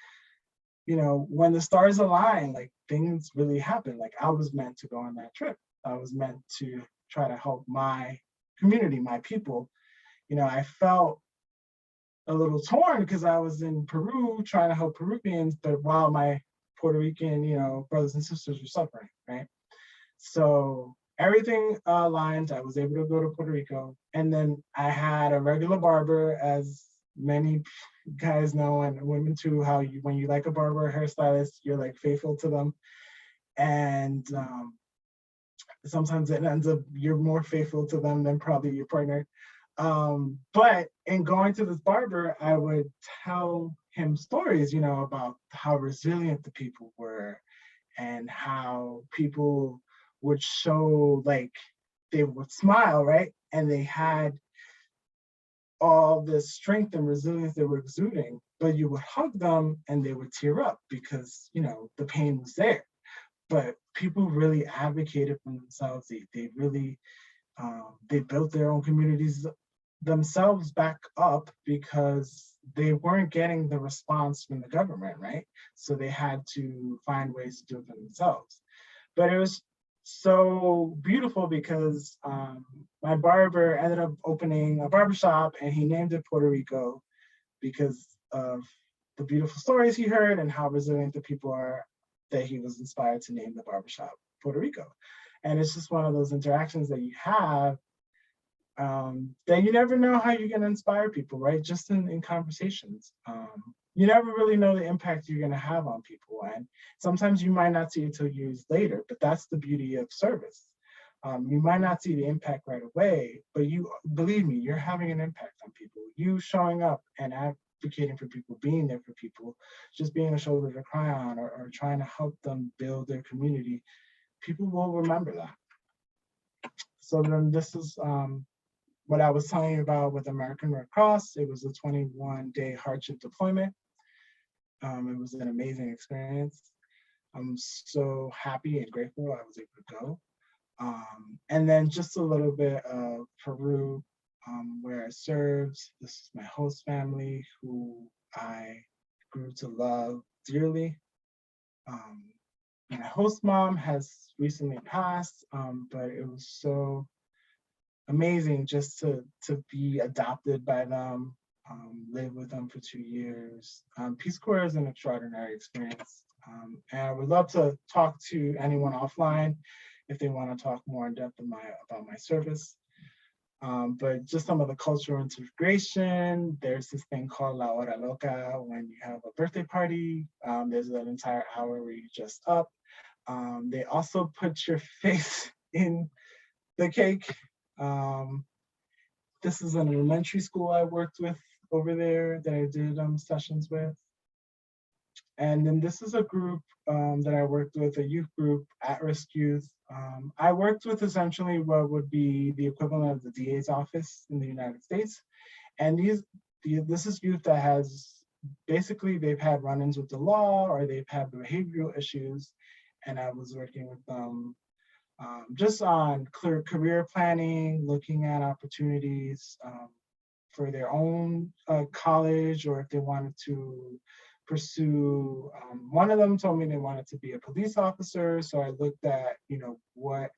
D: when the stars align, like things really happen. Like I was meant to go on that trip. I was meant to try to help my community, my people. I felt a little torn because I was in Peru trying to help Peruvians, but while my Puerto Rican, brothers and sisters were suffering, right? So everything aligned. I was able to go to Puerto Rico, and then I had a regular barber, as many guys know, and women too, how when you like a barber or hairstylist, you're like faithful to them. And sometimes it ends up you're more faithful to them than probably your partner. But in going to this barber, I would tell him stories, about how resilient the people were and how people would show, like, they would smile, right? And they had all this strength and resilience they were exuding, but you would hug them and they would tear up because, the pain was there. But people really advocated for themselves. They really, they built their own communities themselves back up because they weren't getting the response from the government, right? So they had to find ways to do it for themselves. But it was so beautiful because my barber ended up opening a barbershop and he named it Puerto Rico because of the beautiful stories he heard and how resilient the people are, that he was inspired to name the barbershop Puerto Rico. And it's just one of those interactions that you have that you never know how you're going to inspire people, right? Just in conversations. You never really know the impact you're going to have on people. And sometimes you might not see it till years later, but that's the beauty of service. You might not see the impact right away, but believe me, you're having an impact on people. You showing up and advocating for people, being there for people, just being a shoulder to cry on, or trying to help them build their community people will remember that. So then this is what I was telling you about with American Red Cross. It was a 21-day hardship deployment. It was an amazing experience. I'm so happy and grateful I was able to go. And then just a little bit of Peru, where I served. This is my host family who I grew to love dearly. My host mom has recently passed, but it was so amazing just to be adopted by them, live with them for 2 years. Peace Corps is an extraordinary experience. And I would love to talk to anyone offline if they want to talk more in depth about my service. But just some of the cultural integration, there's this thing called La Hora Loca when you have a birthday party. There's an entire hour where you just up. They also put your face in the cake. This is an elementary school I worked with over there that I did sessions with. And then this is a group that I worked with, a youth group, at-risk youth. I worked with essentially what would be the equivalent of the DA's office in the United States. And this is youth that has, basically they've had run-ins with the law or they've had behavioral issues. And I was working with them just on clear career planning, looking at opportunities for their own college, or if they wanted to pursue, one of them told me they wanted to be a police officer. So I looked at, what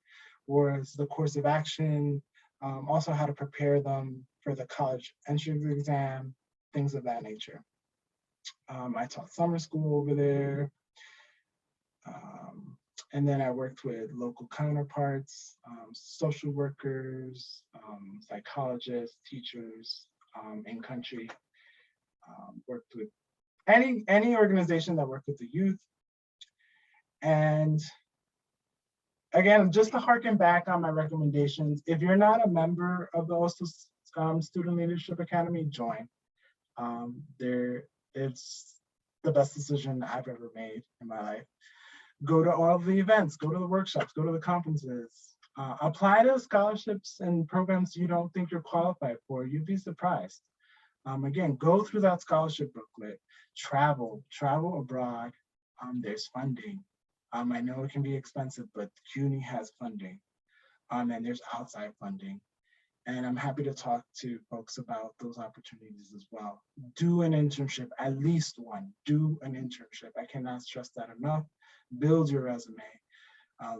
D: was the course of action, also how to prepare them for the college entrance exam, things of that nature. I taught summer school over there. And then I worked with local counterparts, social workers, psychologists, teachers in country. Worked with any organization that worked with the youth. And again, just to harken back on my recommendations, if you're not a member of the Hostos Student Leadership Academy, join. It's the best decision I've ever made in my life. Go to all of the events, go to the workshops, go to the conferences, apply to scholarships and programs you don't think you're qualified for. You'd be surprised. Again, go through that scholarship booklet, travel abroad. There's funding. I know it can be expensive, but CUNY has funding. And there's outside funding. And I'm happy to talk to folks about those opportunities as well. Do an internship, at least one. Do an internship. I cannot stress that enough. Build your resume.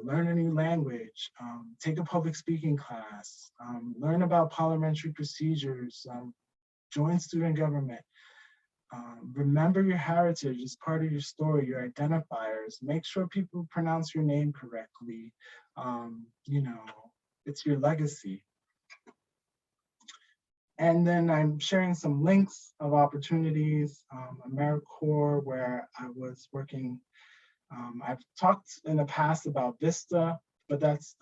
D: Learn a new language. Take a public speaking class. Learn about parliamentary procedures. Join student government. Remember your heritage as part of your story, your identifiers. Make sure people pronounce your name correctly. It's your legacy. And then I'm sharing some links of opportunities. AmeriCorps, where I was working. I've talked in the past about VISTA, but that's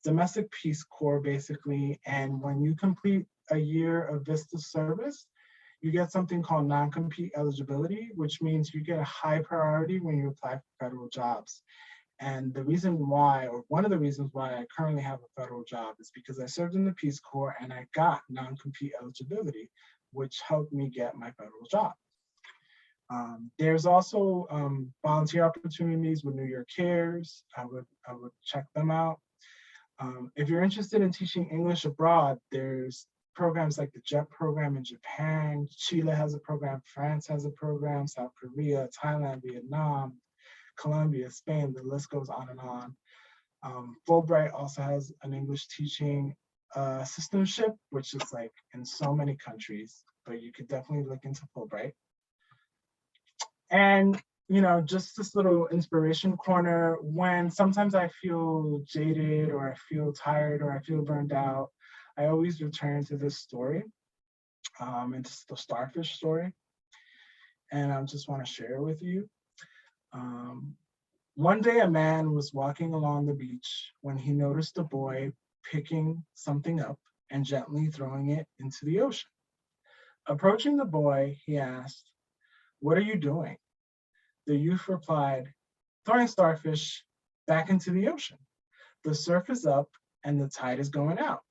D: domestic Peace Corps basically. And when you complete a year of VISTA service, you get something called non-compete eligibility, which means you get a high priority when you apply for federal jobs. And the reason why, or one of the reasons why I currently have a federal job is because I served in the Peace Corps and I got non-compete eligibility, which helped me get my federal job. There's also volunteer opportunities with New York Cares. I would check them out. If you're interested in teaching English abroad, there's programs like the JET program in Japan. Chile has a program, France has a program, South Korea, Thailand, Vietnam, Colombia, Spain, the list goes on and on. Fulbright also has an English teaching assistantship, which is like in so many countries, but you could definitely look into Fulbright. And just this little inspiration corner, when sometimes I feel jaded or I feel tired or I feel burned out, I always return to this story. It's the Starfish Story. And I just want to share it with you. One day a man was walking along the beach when he noticed a boy picking something up and gently throwing it into the ocean. Approaching the boy, he asked, "What are you doing?" The youth replied, "Throwing starfish back into the ocean. The surf is up and the tide is going out.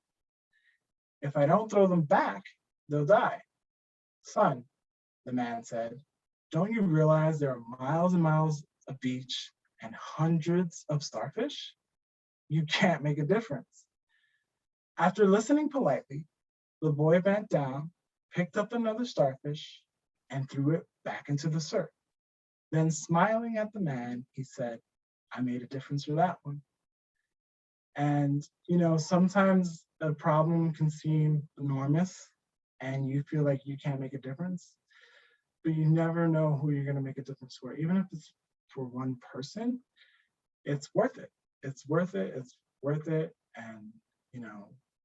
D: If I don't throw them back, they'll die. Son, the man said, don't you realize there are miles and miles of beach and hundreds of starfish? You can't make a difference. After listening politely, the boy bent down, picked up another starfish, and threw it back into the surf. Then, smiling at the man, he said, I made a difference for that one. And, sometimes a problem can seem enormous and you feel like you can't make a difference, but you never know who you're going to make a difference for. Even if it's for one person, it's worth it. It's worth it. It's worth it. And,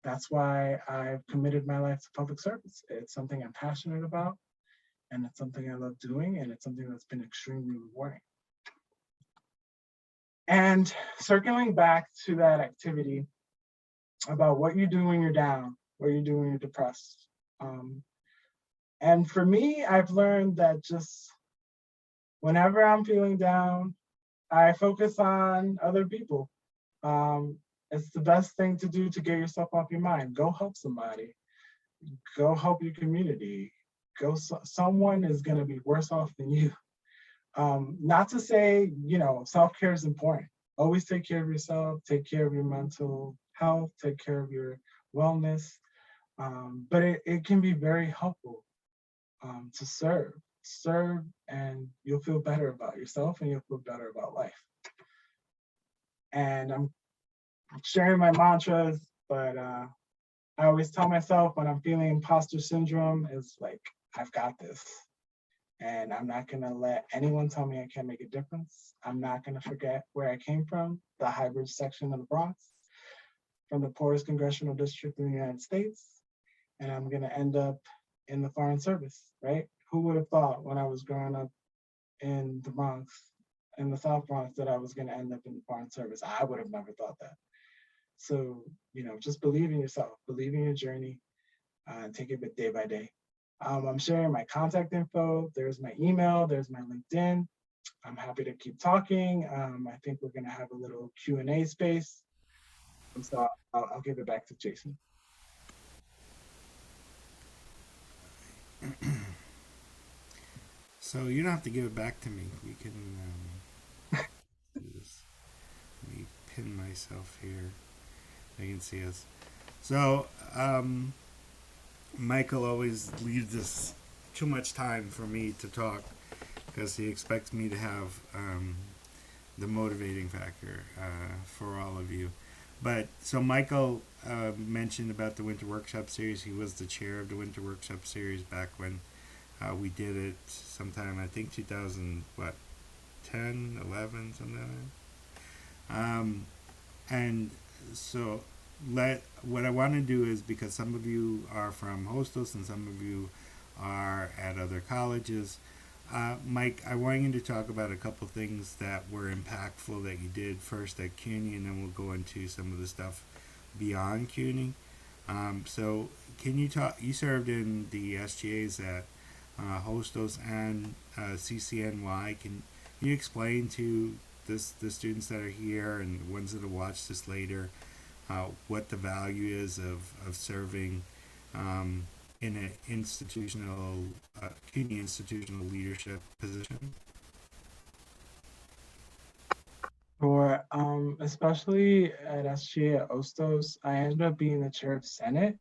D: that's why I've committed my life to public service. It's something I'm passionate about, and it's something I love doing, and it's something that's been extremely rewarding. And circling back to that activity about what you do when you're down, what you do when you're depressed. And for me, I've learned that just whenever I'm feeling down, I focus on other people. It's the best thing to do to get yourself off your mind. Go help somebody. Go help your community. Someone is going to be worse off than you. Not to say, self-care is important. Always take care of yourself, take care of your mental health, take care of your wellness. But it can be very helpful to serve, and you'll feel better about yourself and you'll feel better about life. And I'm sharing my mantras, but I always tell myself when I'm feeling imposter syndrome is like, I've got this. And I'm not gonna let anyone tell me I can't make a difference. I'm not gonna forget where I came from, the Highbridge section of the Bronx, from the poorest congressional district in the United States. And I'm gonna end up in the Foreign Service, right? Who would have thought when I was growing up in the Bronx, in the South Bronx, that I was gonna end up in the Foreign Service? I would have never thought that. So, just believe in yourself, believe in your journey, and take it day by day. I'm sharing my contact info. There's my email, there's my LinkedIn. I'm happy to keep talking. I think we're gonna have a little Q&A space. And so I'll give it back to Jason.
A: So you don't have to give it back to me. We can do this. Let me pin myself here. I can see us. So Michael always leaves us too much time for me to talk because he expects me to have the motivating factor for all of you. But so Michael mentioned about the Winter Workshop Series. He was the chair of the Winter Workshop Series back when we did it sometime, I think 2010, 11, something like that. And so what I want to do is, because some of you are from Hostos and some of you are at other colleges, Mike, I want you to talk about a couple things that were impactful that you did first at CUNY, and then we'll go into some of the stuff beyond CUNY. So can you talk, you served in the SGAs at Hostos and CCNY. Can you explain to the students that are here and the ones that will watch this later what the value is of serving in an institutional, CUNY institutional leadership position?
D: Sure. Especially at SGA at Hostos, I ended up being the chair of Senate,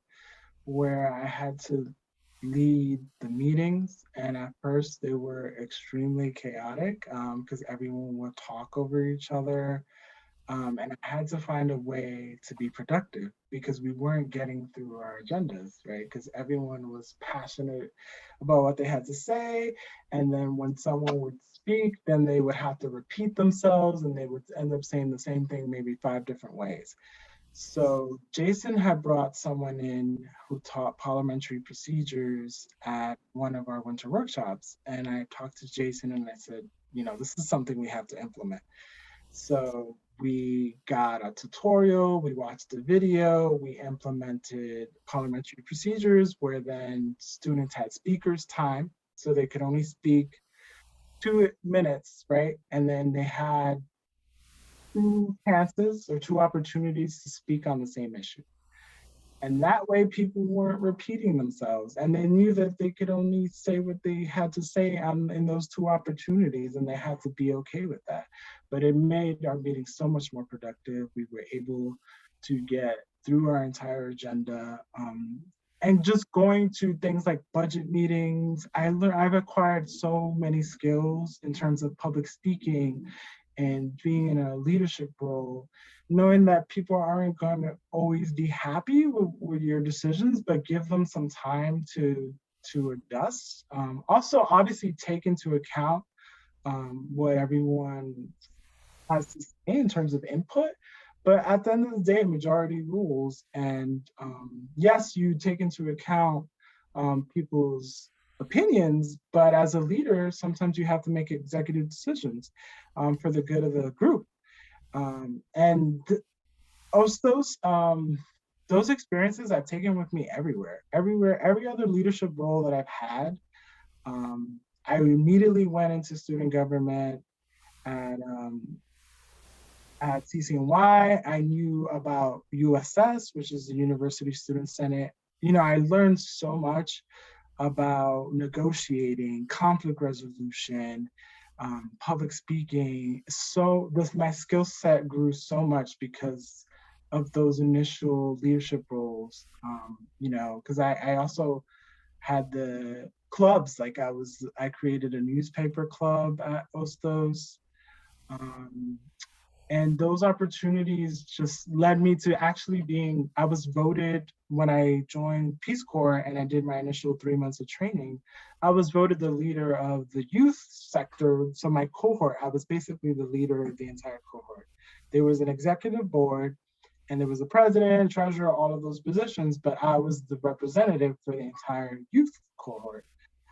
D: where I had to lead the meetings, and at first they were extremely chaotic because everyone would talk over each other, and I had to find a way to be productive because we weren't getting through our agendas, right? Because everyone was passionate about what they had to say, and then when someone would speak, then they would have to repeat themselves and they would end up saying the same thing maybe 5 different ways. So Jason had brought someone in who taught parliamentary procedures at one of our winter workshops. And I talked to Jason and I said, this is something we have to implement. So we got a tutorial, we watched a video, we implemented parliamentary procedures where then students had speakers time, so they could only speak 2 minutes, right? And then they had two chances or two opportunities to speak on the same issue. And that way people weren't repeating themselves and they knew that they could only say what they had to say in those two opportunities and they had to be okay with that. But it made our meeting so much more productive. We were able to get through our entire agenda. And just going to things like budget meetings, I've acquired so many skills in terms of public speaking and being in a leadership role, knowing that people aren't going to always be happy with your decisions, but give them some time to adjust. Also, obviously, take into account what everyone has to say in terms of input. But at the end of the day, majority rules. And yes, you take into account people's opinions, but as a leader, sometimes you have to make executive decisions for the good of the group. And also, those experiences I've taken with me everywhere, every other leadership role that I've had. I immediately went into student government and at CCNY. I knew about USS, which is the University Student Senate. You know, I learned so much about negotiating, conflict resolution, public speaking. So my skill set grew so much because of those initial leadership roles. You know, because I also had the clubs. Like I created a newspaper club at Hostos. And those opportunities just led me to actually I was voted when I joined Peace Corps and I did my initial 3 months of training. I was voted the leader of the youth sector. So my cohort, I was basically the leader of the entire cohort. There was an executive board and there was a president, treasurer, all of those positions, but I was the representative for the entire youth cohort.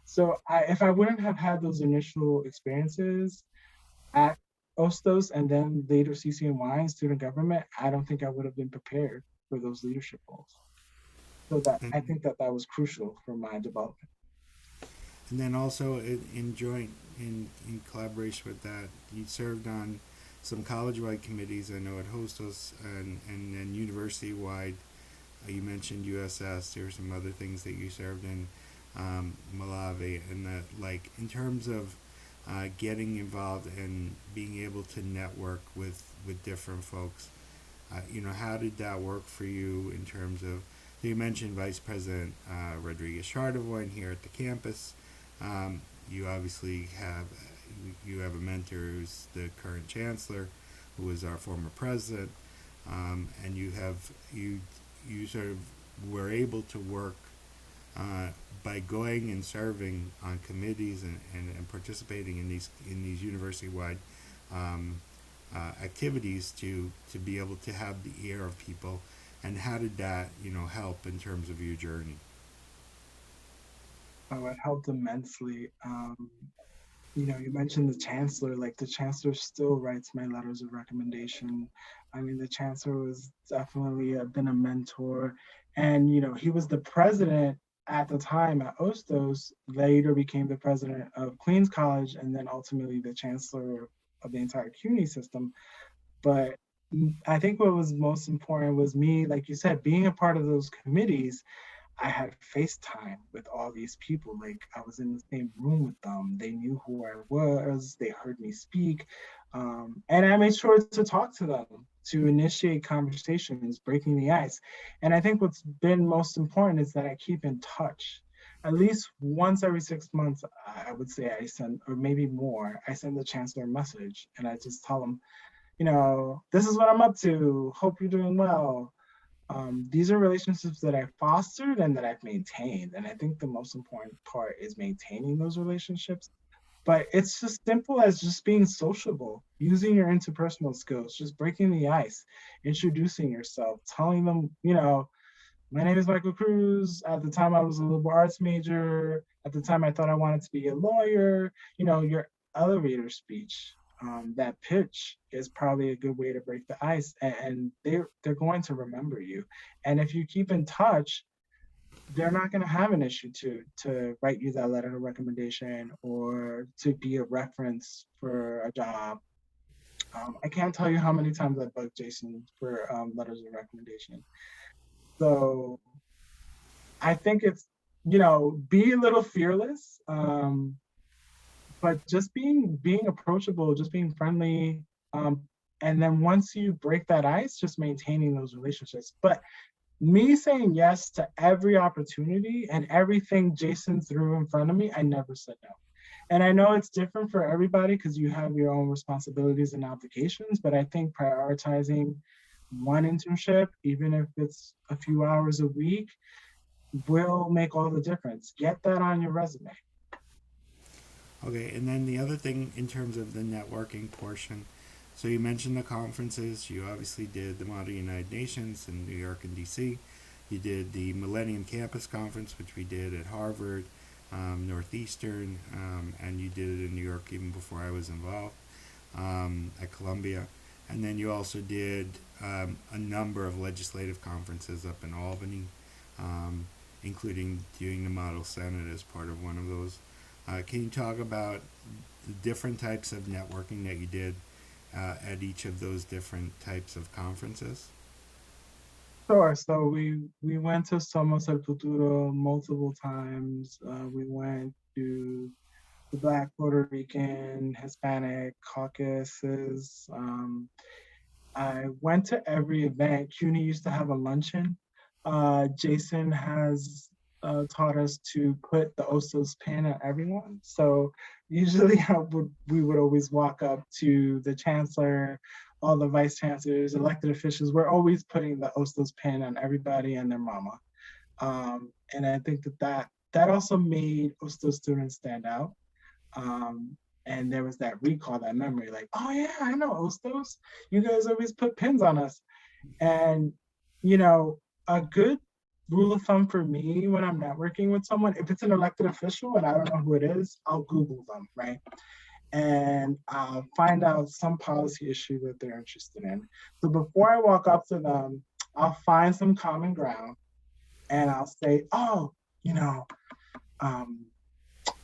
D: So if I wouldn't have had those initial experiences at Hostos and then later CCNY and student government, I don't think I would have been prepared for those leadership roles. So I think that was crucial for my development.
A: And then also in joint, in collaboration with that, you served on some college-wide committees, I know at Hostos and then university-wide. You mentioned USS, there were some other things that you served in, Malawi, and that, like, in terms of getting involved and being able to network with different folks. You know, how did that work for you in terms of? So you mentioned Vice President Rodriguez Chardevoin here at the campus. You obviously have a mentor who's the current chancellor, who is our former president, and you sort of were able to work by going and serving on committees and participating in these university-wide activities to be able to have the ear of people. And how did that, you know, help in terms of your journey?
D: Oh, it helped immensely. You know, you mentioned the chancellor. Like, the chancellor still writes my letters of recommendation. I mean, the chancellor was definitely been a mentor, and you know, he was the president at the time at Hostos. Later became the president of Queens College, and then ultimately the chancellor of the entire CUNY system. But I think what was most important was me, like you said, being a part of those committees. I had FaceTime with all these people. Like, I was in the same room with them. They knew who I was. They heard me speak. And I made sure to talk to them, to initiate conversations, breaking the ice. And I think what's been most important is that I keep in touch. At least once every 6 months, I would say I send, or maybe more, I send the chancellor a message and I just tell them, you know, this is what I'm up to. Hope you're doing well. These are relationships that I fostered and that I've maintained. And I think the most important part is maintaining those relationships. But it's just simple as just being sociable, using your interpersonal skills, just breaking the ice, introducing yourself, telling them, you know, my name is Michael Cruz. At the time, I was a liberal arts major. At the time, I thought I wanted to be a lawyer. You know, your elevator speech, that pitch is probably a good way to break the ice, and they're going to remember you. And if you keep in touch, they're not going to have an issue to write you that letter of recommendation or to be a reference for a job. I can't tell you how many times I bugged Jason for letters of recommendation. So I think it's, be a little fearless, but just being approachable, just being friendly. Um, and then once you break that ice, just maintaining those relationships. But me saying yes to every opportunity and everything Jason threw in front of me, I never said no. And I know it's different for everybody because you have your own responsibilities and obligations, but I think prioritizing one internship, even if it's a few hours a week, will make all the difference. Get that on your resume.
A: Okay, and then the other thing in terms of the networking portion, so you mentioned the conferences. You obviously did the Model United Nations in New York and DC. You did the Millennium Campus Conference, which we did at Harvard, Northeastern, and you did it in New York even before I was involved, at Columbia. And then you also did a number of legislative conferences up in Albany, including doing the Model Senate as part of one of those. Can you talk about the different types of networking that you did at each of those different types of conferences?
D: Sure. So we went to Somos El Futuro multiple times. We went to the Black, Puerto Rican, Hispanic caucuses. I went to every event. CUNY used to have a luncheon. Jason has taught us to put the Ostos pin on everyone. So usually we would always walk up to the chancellor, all the vice chancellors, elected officials. We're always putting the Ostos pin on everybody and their mama. And I think that also made Ostos students stand out. Um, and there was that recall, that memory, like, oh yeah, I know Ostos. You guys always put pins on us. And, you know, a good rule of thumb for me when I'm networking with someone, if it's an elected official and I don't know who it is, I'll Google them, right? And I'll find out some policy issue that they're interested in. So before I walk up to them, I'll find some common ground and I'll say, oh, you know, um,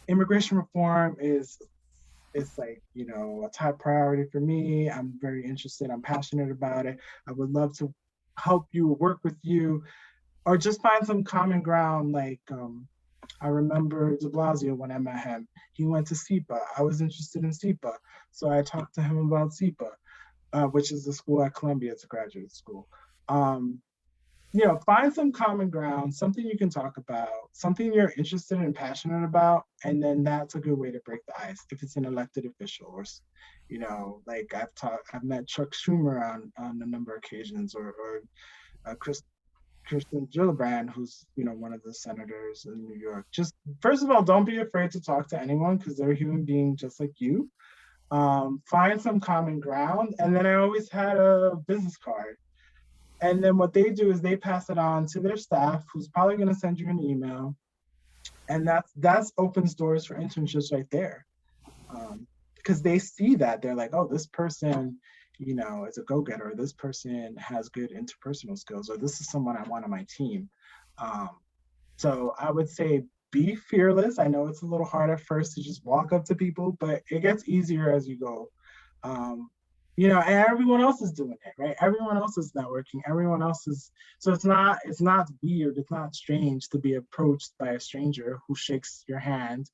D: immigration reform is it's like, a top priority for me. I'm very interested. I'm passionate about it. I would love to help you, work with you, or just find some common ground. Like, I remember de Blasio when I met him. He went to SEPA. I was interested in SEPA. So I talked to him about SEPA, which is the school at Columbia. It's a graduate school. Um, find some common ground, something you can talk about, something you're interested and passionate about, and then that's a good way to break the ice. If it's an elected official, or like I've met Chuck Schumer on a number of occasions, or Kirsten Gillibrand, who's one of the senators in New York. Just first of all, don't be afraid to talk to anyone because they're a human being just like you. Find some common ground, and then I always had a business card. And then what they do is they pass it on to their staff, who's probably going to send you an email, and that's opens doors for internships right there, because they see that they're like, oh, this person, is a go-getter. Or this person has good interpersonal skills, or this is someone I want on my team. Um, so I would say be fearless. I know it's a little hard at first to just walk up to people, but it gets easier as you go. Um, and everyone else is doing it, right? Everyone else is networking. Everyone else is, so it's not weird. It's not strange to be approached by a stranger who shakes your hand,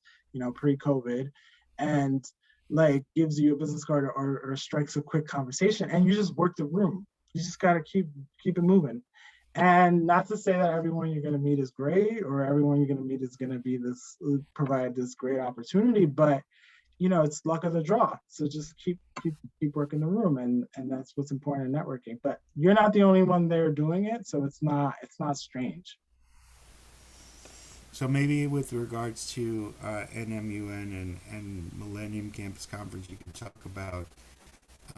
D: pre-COVID, and like gives you a business card or strikes a quick conversation, and you just work the room. You just gotta keep it moving. And not to say that everyone you're going to meet is great or everyone you're going to meet is going to be provide this great opportunity, but it's luck of the draw. So just keep working the room, and that's what's important in networking. But you're not the only one there doing it, so it's not strange.
A: So maybe with regards to NMUN and Millennium Campus Conference, you can talk about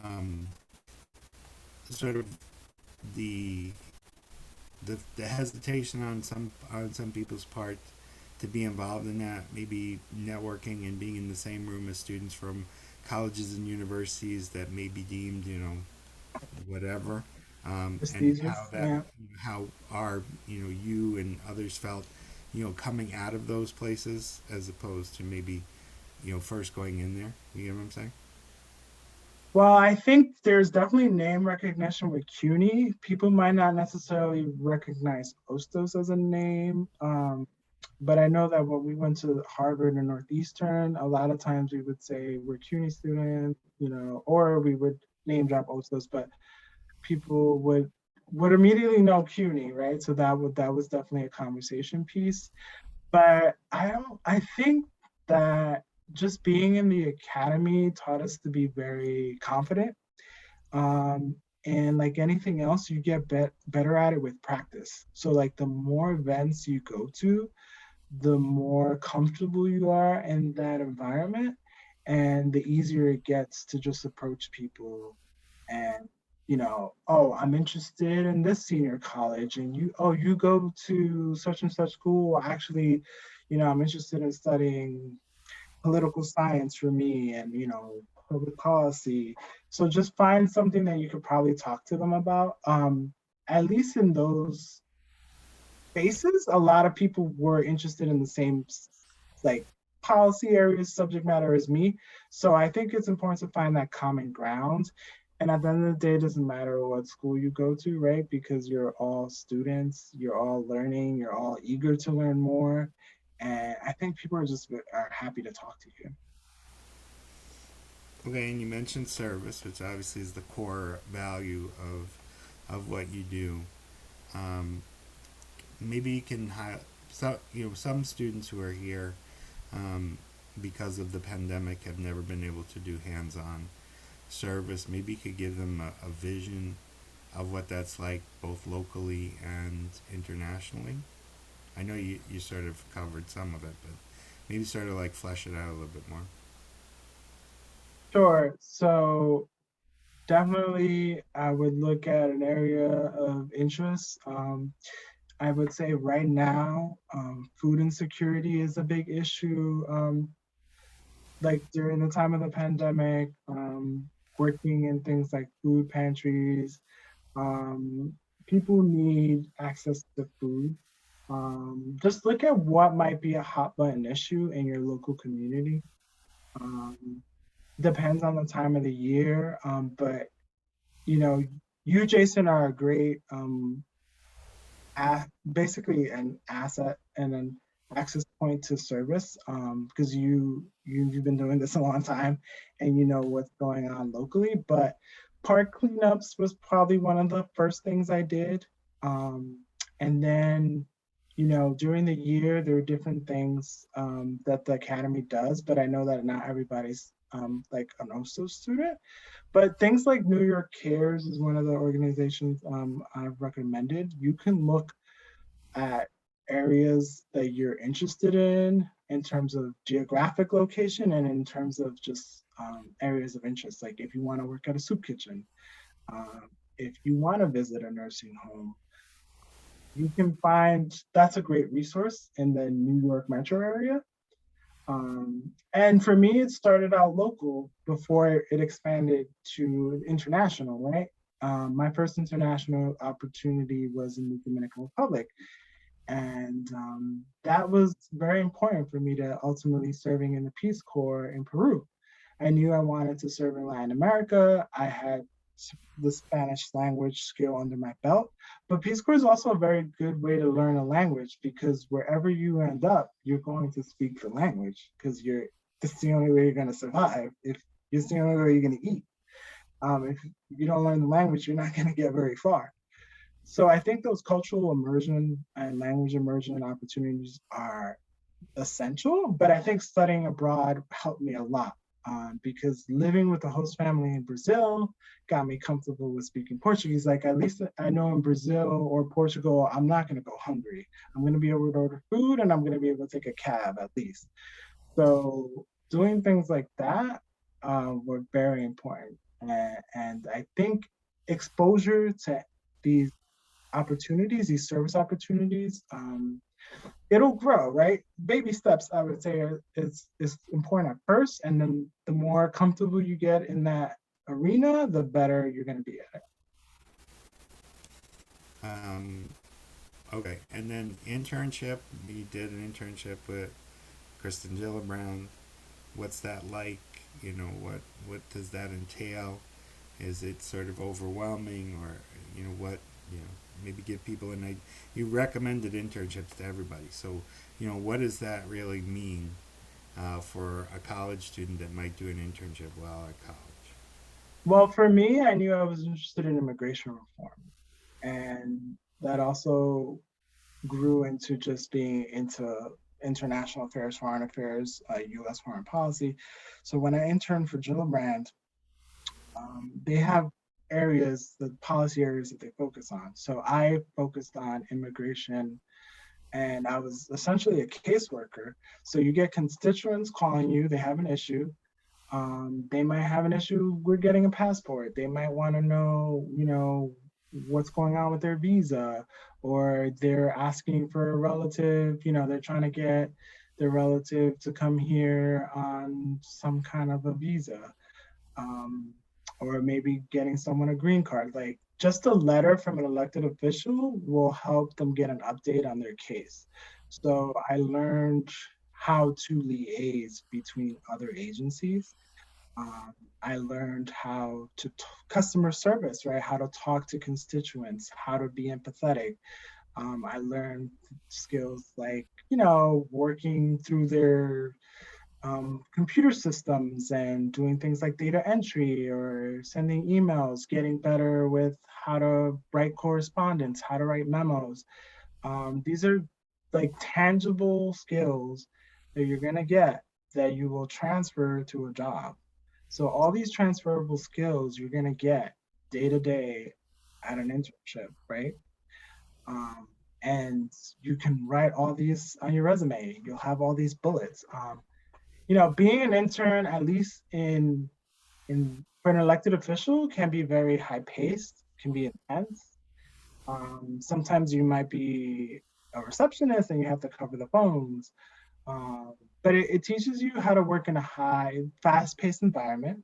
A: um, sort of the hesitation on some people's part to be involved in that, maybe networking and being in the same room as students from colleges and universities that may be deemed, whatever, and how that,
D: Yeah.
A: how are, you and others felt, coming out of those places as opposed to maybe, first going in there. You know what I'm saying?
D: Well, I think there's definitely name recognition with CUNY. People might not necessarily recognize Hostos as a name, but I know that when we went to Harvard and Northeastern, a lot of times we would say we're CUNY students, or we would name drop Hostos, but people would immediately know CUNY, right? So that was definitely a conversation piece. But I think that just being in the academy taught us to be very confident. Um, and like anything else, you get better at it with practice. So like the more events you go to, the more comfortable you are in that environment, and the easier it gets to just approach people and oh, I'm interested in this senior college, and you go to such and such school. Actually, I'm interested in studying political science for me, and public policy. So just find something that you could probably talk to them about. At least in those spaces, a lot of people were interested in the same like policy areas, subject matter as me. So I think it's important to find that common ground. And at the end of the day, it doesn't matter what school you go to, right? Because you're all students, you're all learning, you're all eager to learn more. And I think people are happy to talk to you.
A: Okay, and you mentioned service, which obviously is the core value of what you do. Um, Maybe you can some students who are here um, because of the pandemic have never been able to do hands-on service. Maybe you could give them a vision of what that's like both locally and internationally. I know you sort of covered some of it, but maybe sort of like flesh it out a little bit more.
D: Sure. So definitely, I would look at an area of interest. I would say right now, food insecurity is a big issue. Like during the time of the pandemic, working in things like food pantries, um, people need access to food. Just look at what might be a hot button issue in your local community. Um, Depends on the time of the year, but you know, you, Jason, are a great basically an asset and an access point to service, because you've been doing this a long time and you know what's going on locally. But park cleanups was probably one of the first things I did. And then during the year there are different things that the academy does, but I know that not everybody's like an OSO student. But things like New York Cares is one of the organizations I've recommended. You can look at areas that you're interested in terms of geographic location and in terms of just areas of interest. Like if you want to work at a soup kitchen, if you want to visit a nursing home, you can find that's a great resource in the New York metro area. And for me, it started out local before it expanded to international, right? My first international opportunity was in the Dominican Republic. And that was very important for me to ultimately serving in the Peace Corps in Peru. I knew I wanted to serve in Latin America. I had the Spanish language skill under my belt. But Peace Corps is also a very good way to learn a language because wherever you end up, you're going to speak the language because it's the only way you're going to survive. If it's the only way you're going to eat. If you don't learn the language, you're not going to get very far. So I think those cultural immersion and language immersion opportunities are essential, but I think studying abroad helped me a lot because living with a host family in Brazil got me comfortable with speaking Portuguese. Like at least I know in Brazil or Portugal, I'm not going to go hungry. I'm going to be able to order food and I'm going to be able to take a cab at least. So doing things like that were very important. And I think exposure to these opportunities, these service opportunities, it'll grow, right? Baby steps, I would say, is important at first, and then the more comfortable you get in that arena, the better you're going to be at it.
A: Um, okay, and then internship. You did an internship with Kristen Gillibrand. what's that like? You know, what does that entail? Is it sort of overwhelming, or what maybe give people an idea? You recommended internships to everybody, so what does that really mean for a college student that might do an internship while at college?
D: Well, for me, I knew I was interested in immigration reform. And that also grew into just being into international affairs, foreign affairs, US foreign policy. So when I interned for Gillibrand, they have areas, the policy areas that they focus on. So I focused on immigration, and I was essentially a caseworker. So you get constituents calling you, they have an issue. They might have an issue with getting a passport. They might want to know, what's going on with their visa, or they're asking for a relative, they're trying to get their relative to come here on some kind of a visa. Um, or maybe getting someone a green card. Like just a letter from an elected official will help them get an update on their case. So I learned how to liaise between other agencies. um, I learned how to customer service, right? How to talk to constituents, how to be empathetic. I learned skills like, working through their computer systems and doing things like data entry or sending emails, getting better with how to write correspondence, how to write memos. These are like tangible skills that you're going to get that you will transfer to a job. So all these transferable skills you're going to get day to day at an internship, right? Um, and you can write all these on your resume. You'll have all these bullets. Being an intern, at least in for an elected official, can be very high paced, can be intense. Sometimes you might be a receptionist and you have to cover the phones. Um, but it teaches you how to work in a high, fast paced environment.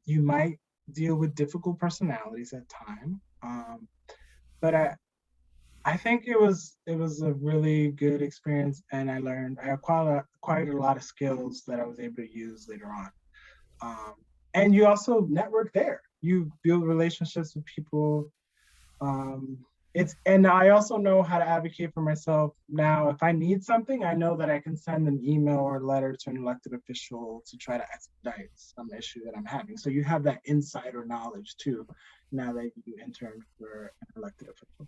D: You might deal with difficult personalities at time. But I think it was a really good experience, and I acquired a lot of skills that I was able to use later on. Um, and you also network there. You build relationships with people. Um, and I also know how to advocate for myself now. If I need something, I know that I can send an email or a letter to an elected official to try to expedite some issue that I'm having. So you have that insider knowledge too, now that you intern for an elected official.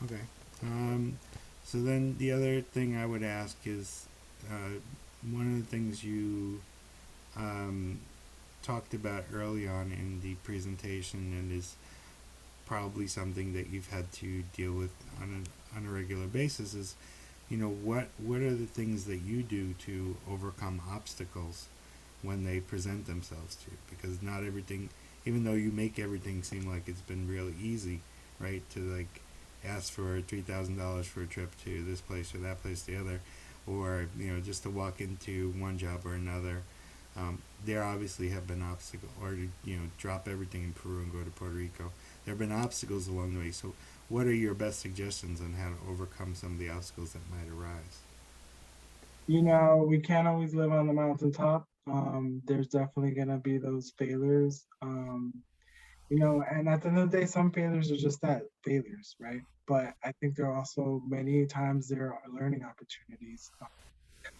A: Okay. So then the other thing I would ask is uh, one of the things you um, talked about early on in the presentation, and is probably something that you've had to deal with on a regular basis, is what are the things that you do to overcome obstacles when they present themselves to you? Because not everything, even though you make everything seem like it's been really easy, right, to like ask for $3,000 for a trip to this place or that place, the other, or just to walk into one job or another. There obviously have been obstacles, or to drop everything in Peru and go to Puerto Rico. There have been obstacles along the way. So, what are your best suggestions on how to overcome some of the obstacles that might arise?
D: We can't always live on the mountaintop. There's definitely gonna be those failures. And at the end of the day, some failures are just that, failures, right? But I think there are also many times there are learning opportunities.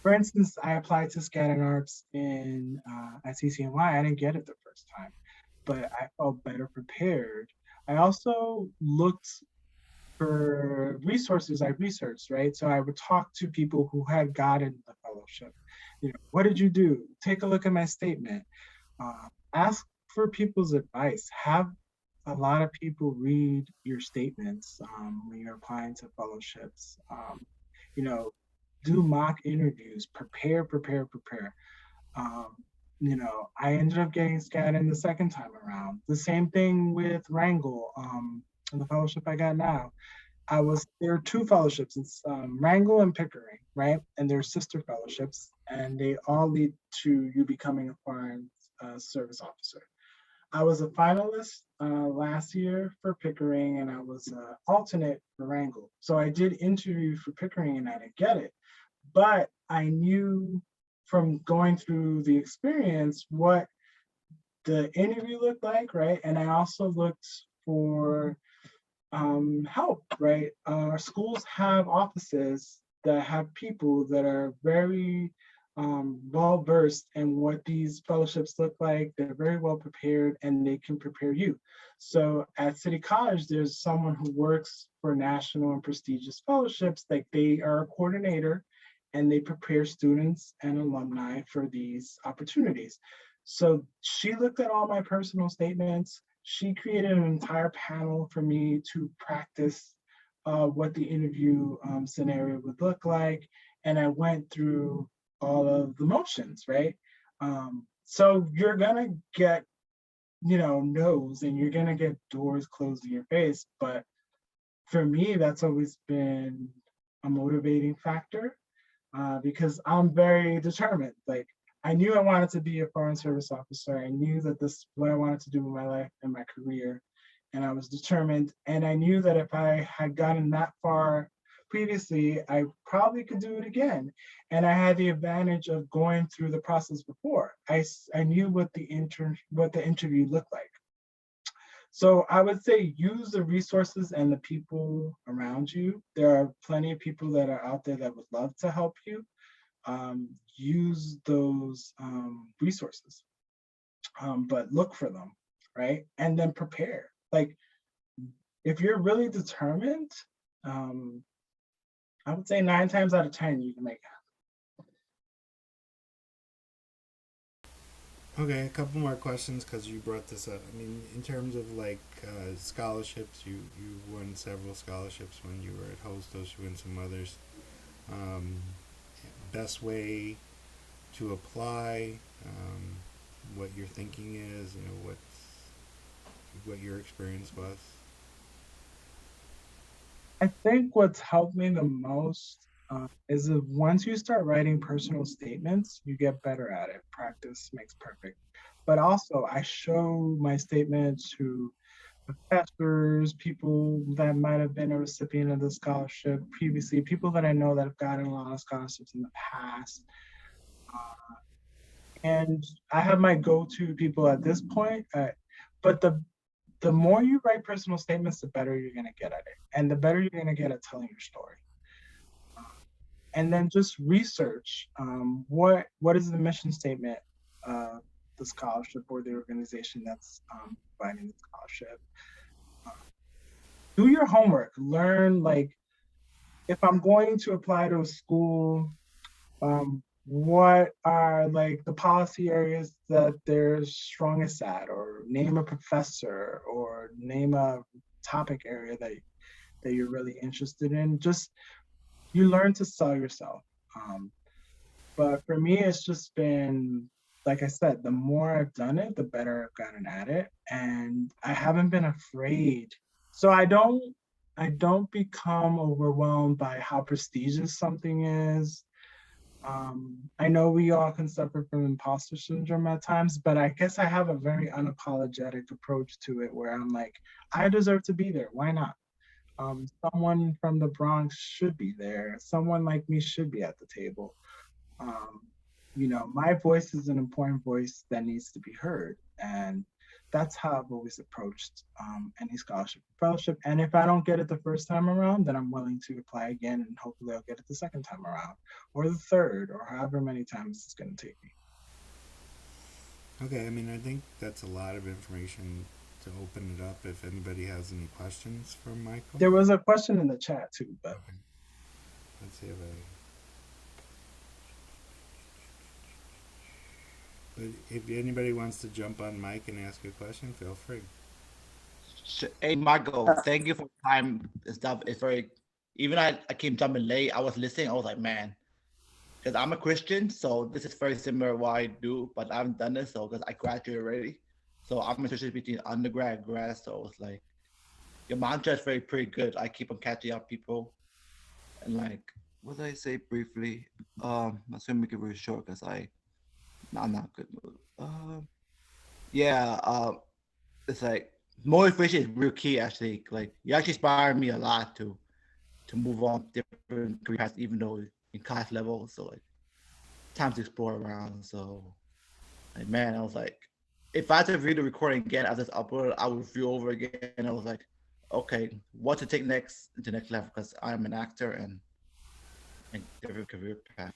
D: For instance, I applied to Scatter Arts at CCNY. I didn't get it the first time, but I felt better prepared. I also looked for resources. I researched, right? So I would talk to people who had gotten the fellowship. What did you do? Take a look at my statement. Ask for people's advice. Have a lot of people read your statements when you're applying to fellowships. You know, do mock interviews. Prepare, prepare, prepare. Um, I ended up getting scattered the second time around. The same thing with Wrangle, the fellowship I got now. There are two fellowships. It's Wrangle and Pickering, right? And they're sister fellowships, and they all lead to you becoming a foreign service officer. I was a finalist last year for Pickering, and I was an alternate for Wrangle. So I did interview for Pickering, and I didn't get it. But I knew from going through the experience what the interview looked like, right? And I also looked for help, right? Our schools have offices that have people that are very well versed in what these fellowships look like. They're very well prepared and they can prepare you. So at City College, there's someone who works for national and prestigious fellowships, like they are a coordinator and they prepare students and alumni for these opportunities. So she looked at all my personal statements. She created an entire panel for me to practice what the interview scenario would look like. And I went through all of the motions, right? So you're gonna get, no's and you're gonna get doors closed in your face. But for me, that's always been a motivating factor because I'm very determined. Like I knew I wanted to be a foreign service officer. I knew that this is what I wanted to do with my life and my career. And I was determined. And I knew that if I had gotten that far previously, I probably could do it again. And I had the advantage of going through the process before. I knew what the interview looked like. So I would say use the resources and the people around you. There are plenty of people that are out there that would love to help you. Use those resources, but look for them, right? And then prepare. Like if you're really determined, I would say 9 times out of 10, you can make it happen.
A: Okay, a couple more questions because you brought this up. I mean, in terms of like scholarships, you won several scholarships when you were at Hostos. You won some others. Best way to apply, what your thinking is, what your experience was.
D: I think what's helped me the most is that once you start writing personal statements, you get better at it. Practice makes perfect. But also, I show my statements to professors, people that might have been a recipient of the scholarship previously, people that I know that have gotten a lot of scholarships in the past. And I have my go-to people at this point. But the more you write personal statements, the better you're going to get at it. And the better you're going to get at telling your story. And then just research what is the mission statement of the scholarship or the organization that's providing the scholarship. Do your homework. Learn, like, if I'm going to apply to a school, what are like the policy areas that they're strongest at, or name a professor, or name a topic area that you're really interested in. Just you learn to sell yourself. But for me, it's just been, like I said, the more I've done it, the better I've gotten at it, and I haven't been afraid. So I don't become overwhelmed by how prestigious something is. I know we all can suffer from imposter syndrome at times, but I guess I have a very unapologetic approach to it where I'm like, I deserve to be there. Why not? Someone from the Bronx should be there. Someone like me should be at the table. My voice is an important voice that needs to be heard. And that's how I've always approached any scholarship or fellowship. And if I don't get it the first time around, then I'm willing to apply again and hopefully I'll get it the second time around or the third or however many times it's going to take me.
A: Okay, I mean, I think that's a lot of information to open it up if anybody has any questions for Michael.
D: There was a question in the chat too, but
A: okay. Let's see if But if anybody wants to jump on mic and ask a question, feel free.
F: Hey, Michael, thank you for the time and stuff. It's very, even I came jumping late. I was listening. I was like, man, because I'm a Christian, so this is very similar to what I do, but I haven't done this, so because I graduated already. So I'm interested between undergrad and grad, so it's like, your mantra is pretty good. I keep on catching up people. And like, what did I say briefly? I'm going to make it very short because I'm not good. It's like motivation is real key actually. Like you actually inspired me a lot to move on different career paths, even though in class level. So like time to explore around. So, like, man, I was like, if I had to review the recording again as it's uploaded, I would review over again. And I was like, okay, what to take next to next level, because I'm an actor and different career path.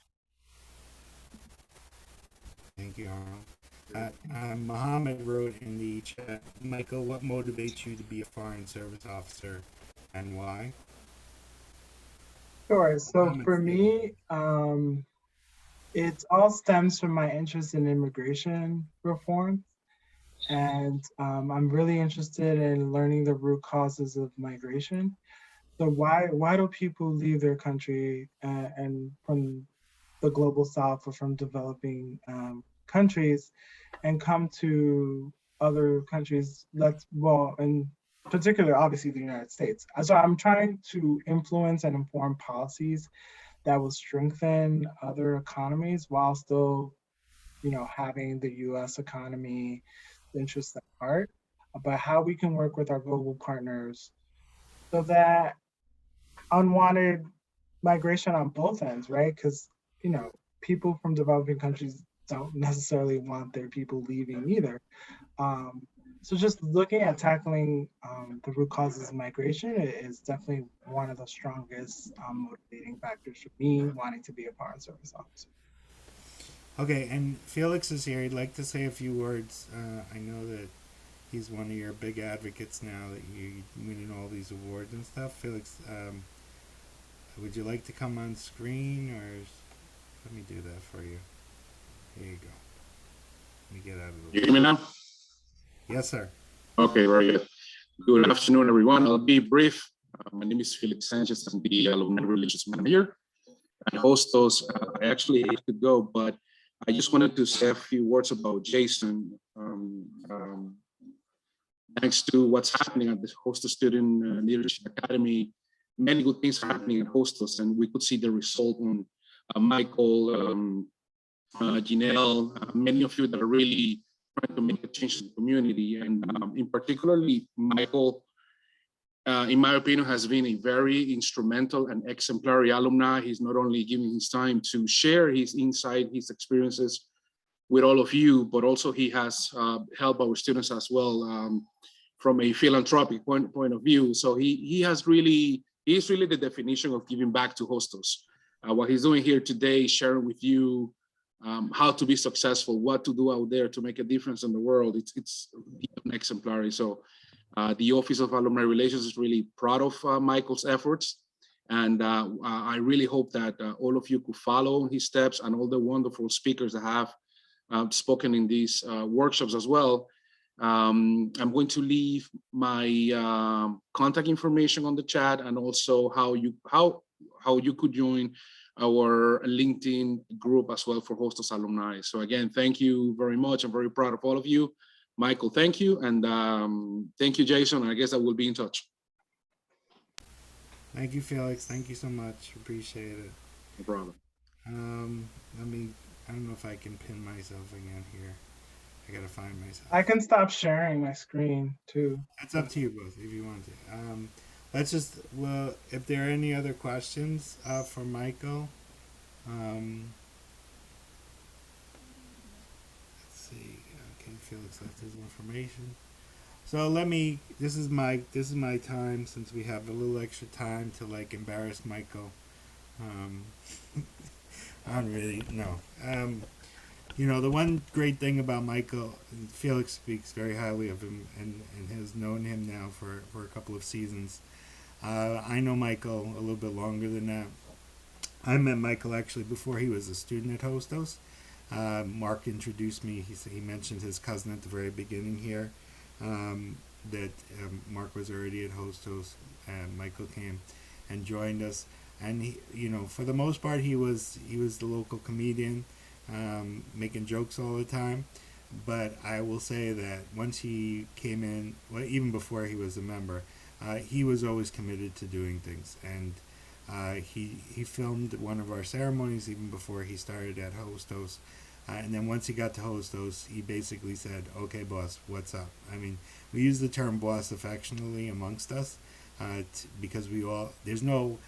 A: Thank you, Arnold. Mohammed wrote in the chat, Michael, what motivates you to be a foreign service officer and why?
D: Sure. So
A: Mohammed,
D: for me, it all stems from my interest in immigration reform. And I'm really interested in learning the root causes of migration. So why do people leave their country and from the global south or from developing countries and come to other countries, in particular, obviously the United States. So I'm trying to influence and inform policies that will strengthen other economies while still, having the US economy interests at heart, but how we can work with our global partners so that unwanted migration on both ends, right? Because, people from developing countries don't necessarily want their people leaving either. So just looking at tackling the root causes of migration is definitely one of the strongest motivating factors for me wanting to be a foreign service officer.
A: Okay, and Felix is here. He'd like to say a few words. I know that he's one of your big advocates now that you're winning all these awards and stuff. Felix, would you like to come on screen, or let me do that for you? There you go. Let me get out of the
G: You hear me now?
A: Yes, sir.
G: Okay, very good. Good afternoon, everyone. I'll be brief. My name is Felix Sanchez. I'm the Alumni Relations Manager at Hostos. I actually hate to go, but I just wanted to say a few words about Jason. Thanks to what's happening at the Hostos Student Leadership Academy, many good things are happening at Hostos, and we could see the result on Michael, Janelle, many of you that are really trying to make a change in the community. And in particularly, Michael, in my opinion, has been a very instrumental and exemplary alumni. He's not only giving his time to share his insight, his experiences with all of you, but also he has helped our students as well from a philanthropic point of view. So he is really the definition of giving back to Hostos. What he's doing here today, sharing with you how to be successful, what to do out there to make a difference in the world. It's exemplary. So the Office of Alumni Relations is really proud of Michael's efforts. And I really hope that all of you could follow his steps, and all the wonderful speakers that have spoken in these workshops as well. I'm going to leave my contact information on the chat, and also how you could join our LinkedIn group as well for Hostos alumni. So again, thank you very much. I'm very proud of all of you. Michael, thank you. And thank you, Jason. I guess I will be in touch.
A: Thank you, Felix. Thank you so much. Appreciate it.
G: No problem.
A: I don't know if I can pin myself again here. I gotta find myself.
D: I can stop sharing my screen too.
A: It's up to you both if you want to. If there are any other questions for Michael, let's see. Okay, Felix left his information. So this is my time, since we have a little extra time to embarrass Michael. I don't really know. The one great thing about Michael, Felix speaks very highly of him and has known him now for a couple of seasons. I know Michael a little bit longer than that. I met Michael actually before he was a student at Hostos. Mark introduced me. He mentioned his cousin at the very beginning here, that Mark was already at Hostos, and Michael came and joined us. And he, for the most part, he was the local comedian, making jokes all the time. But I will say that once he came in, well, even before he was a member, he was always committed to doing things. And he filmed one of our ceremonies even before he started at Hostos. And then once he got to Hostos, he basically said, "Okay, boss, what's up?" I mean, we use the term boss affectionately amongst us, because there's no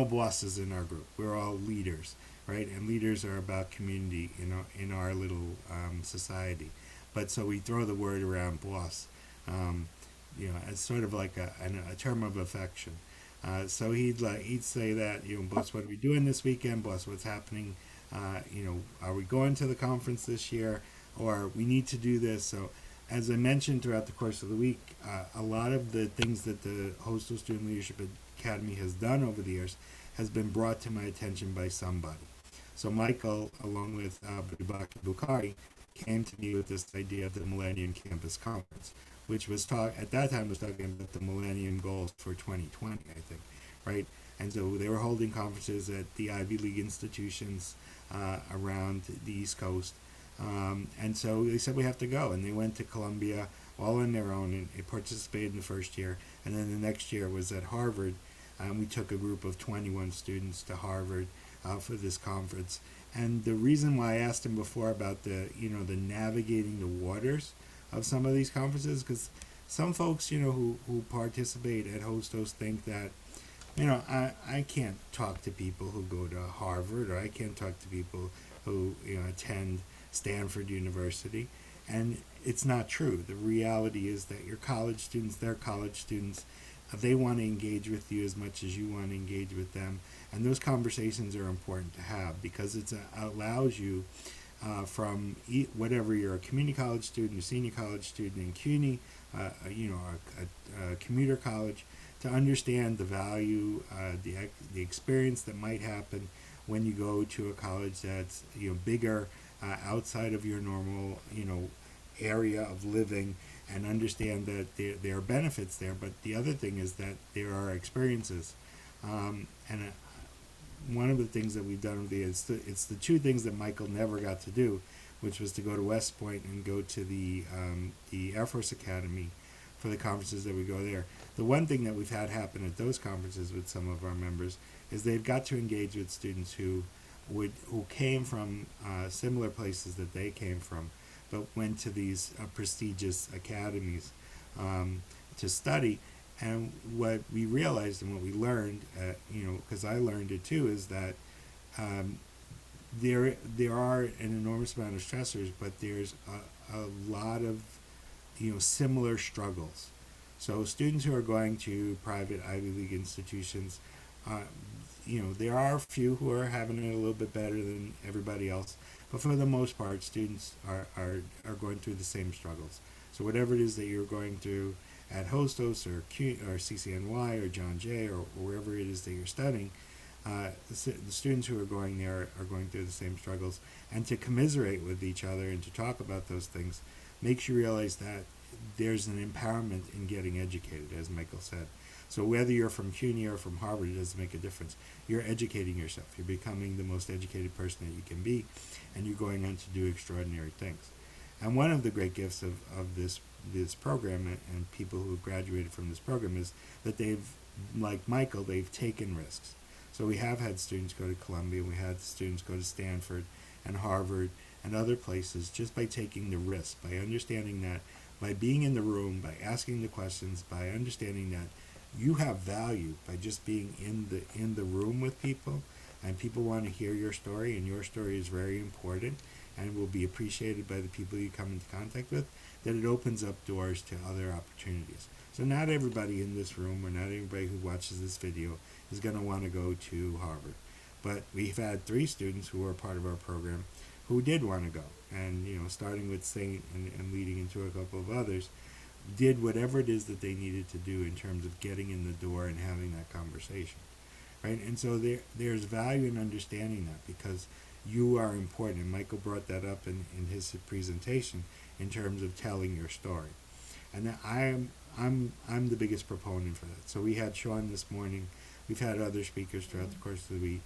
A: bosses in our group. We're all leaders. right? And leaders are about community in our little society. But so we throw the word around boss, as sort of like a term of affection. So he'd say that, boss, what are we doing this weekend? Boss, what's happening? Are we going to the conference this year? Or we need to do this. So as I mentioned throughout the course of the week, a lot of the things that the Hostos Student Leadership Academy has done over the years has been brought to my attention by somebody. So Michael, along with Bubaki Bukhari, came to me with this idea of the Millennium Campus Conference, which was at that time was talking about the Millennium Goals for 2020, I think, right? And so they were holding conferences at the Ivy League institutions around the East Coast. And so they said we have to go, and they went to Columbia all on their own and participated in the first year. And then the next year was at Harvard. We took a group of 21 students to Harvard for this conference. And the reason why I asked him before about the navigating the waters of some of these conferences, because some folks, who participate at Hostos think that, I can't talk to people who go to Harvard, or I can't talk to people who, attend Stanford University. And it's not true. The reality is that your college students, they're college students. They want to engage with you as much as you want to engage with them. And those conversations are important to have because it allows you from whatever you're a community college student, a senior college student in CUNY, a commuter college, to understand the value, the experience that might happen when you go to a college that's bigger, outside of your normal area of living, and understand that there are benefits there. But the other thing is that there are experiences, and one of the things that we've done with it's the two things that Michael never got to do, which was to go to West Point and go to the Air Force Academy for the conferences that we go there. The one thing that we've had happen at those conferences with some of our members is they've got to engage with students who came from similar places that they came from, but went to these prestigious academies to study. And what we realized and what we learned, because I learned it too, is that there are an enormous amount of stressors, but there's a lot of similar struggles. So students who are going to private Ivy League institutions, there are a few who are having it a little bit better than everybody else, but for the most part, students are going through the same struggles. So whatever it is that you're going through at Hostos or CCNY or John Jay or wherever it is that you're studying, the students who are going there are going through the same struggles. And to commiserate with each other and to talk about those things makes you realize that there's an empowerment in getting educated, as Michael said. So whether you're from CUNY or from Harvard, it doesn't make a difference. You're educating yourself. You're becoming the most educated person that you can be, and you're going on to do extraordinary things. And one of the great gifts of this program and people who have graduated from this program is that they've, like Michael, they've taken risks. So we have had students go to Columbia, we had students go to Stanford and Harvard and other places just by taking the risk, by understanding that, by being in the room, by asking the questions, by understanding that you have value by just being in the room with people, and people want to hear your story, and your story is very important and will be appreciated by the people you come into contact with, that it opens up doors to other opportunities. So not everybody in this room or not everybody who watches this video is going to want to go to Harvard. But we've had 3 students who are part of our program who did want to go. And, starting with Saint and leading into a couple of others, did whatever it is that they needed to do in terms of getting in the door and having that conversation. Right? And so there's value in understanding that because you are important. And Michael brought that up in his presentation in terms of telling your story. And I'm the biggest proponent for that. So we had Sean this morning. We've had other speakers throughout the course of the week.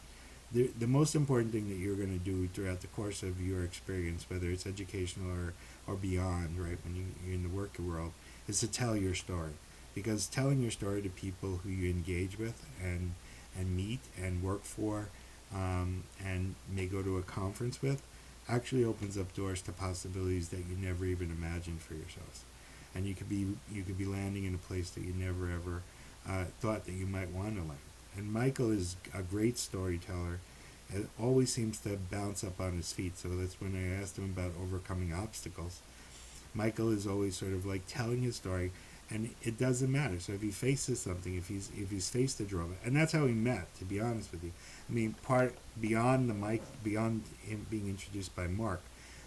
A: The most important thing that you're going to do throughout the course of your experience, whether it's educational or beyond, right, when you're in the working world, is to tell your story. Because telling your story to people who you engage with and meet and work for and may go to a conference with actually opens up doors to possibilities that you never even imagined for yourselves. And you could be landing in a place that you never ever thought that you might want to land. And Michael is a great storyteller it always seems to bounce up on his feet. So that's when I asked him about overcoming obstacles. Michael is always sort of like telling his story, and it doesn't matter. So if he faces something, if he's faced a drawback, and that's how we met, to be honest with you. I mean, part beyond beyond him being introduced by Mark,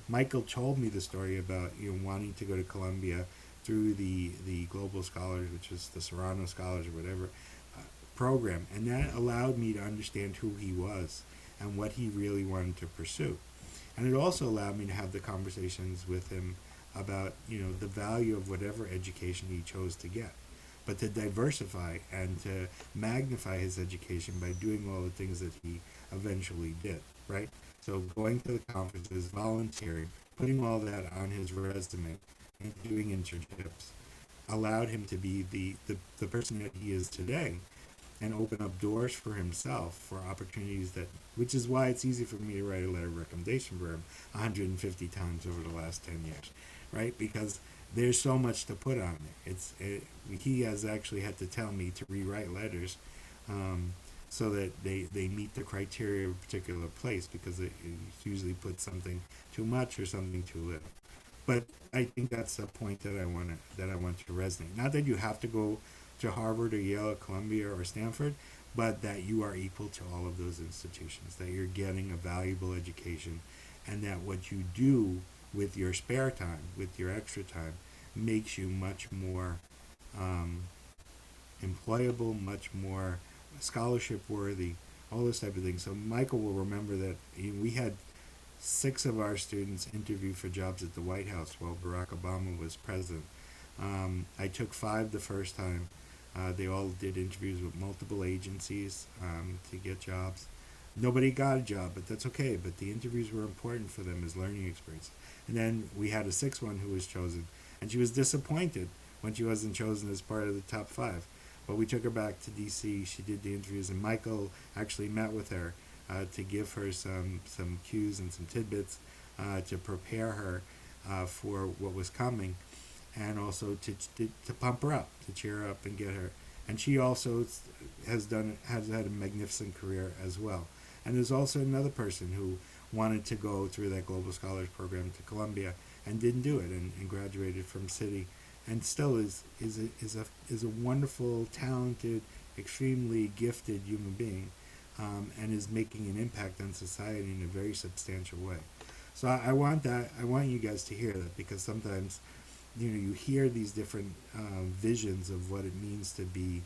A: Michael told me the story about wanting to go to Columbia through the Global Scholars, which is the Serrano Scholars or whatever program, and that allowed me to understand who he was and what he really wanted to pursue. And it also allowed me to have the conversations with him about the value of whatever education he chose to get, but to diversify and to magnify his education by doing all the things that he eventually did, right? So going to the conferences, volunteering, putting all that on his resume, and doing internships allowed him to be the person that he is today, and open up doors for himself for opportunities which is why it's easy for me to write a letter of recommendation for him 150 times over the last 10 years, right? Because there's so much to put on it. He has actually had to tell me to rewrite letters so that they meet the criteria of a particular place, because it usually puts something too much or something too little. But I think that's a point that I want to resonate. Not that you have to go to Harvard or Yale or Columbia or Stanford, but that you are equal to all of those institutions, that you're getting a valuable education, and that what you do with your spare time, with your extra time, makes you much more employable, much more scholarship worthy, all this type of thing. So Michael will remember that we had 6 of our students interview for jobs at the White House while Barack Obama was president. I took 5 the first time. They all did interviews with multiple agencies to get jobs. Nobody got a job, but that's okay. But the interviews were important for them as learning experience. And then we had a 6th one who was chosen, and she was disappointed when she wasn't chosen as part of the top 5. But we took her back to DC. She did the interviews, and Michael actually met with her to give her some cues and some tidbits to prepare her for what was coming, and also to pump her up, to cheer her up and get her. And she also has had a magnificent career as well. And there's also another person who wanted to go through that Global Scholars Program to Columbia and didn't do it, and graduated from City, and still is a wonderful, talented, extremely gifted human being, and is making an impact on society in a very substantial way. So I want you guys to hear that, because sometimes you hear these different visions of what it means to be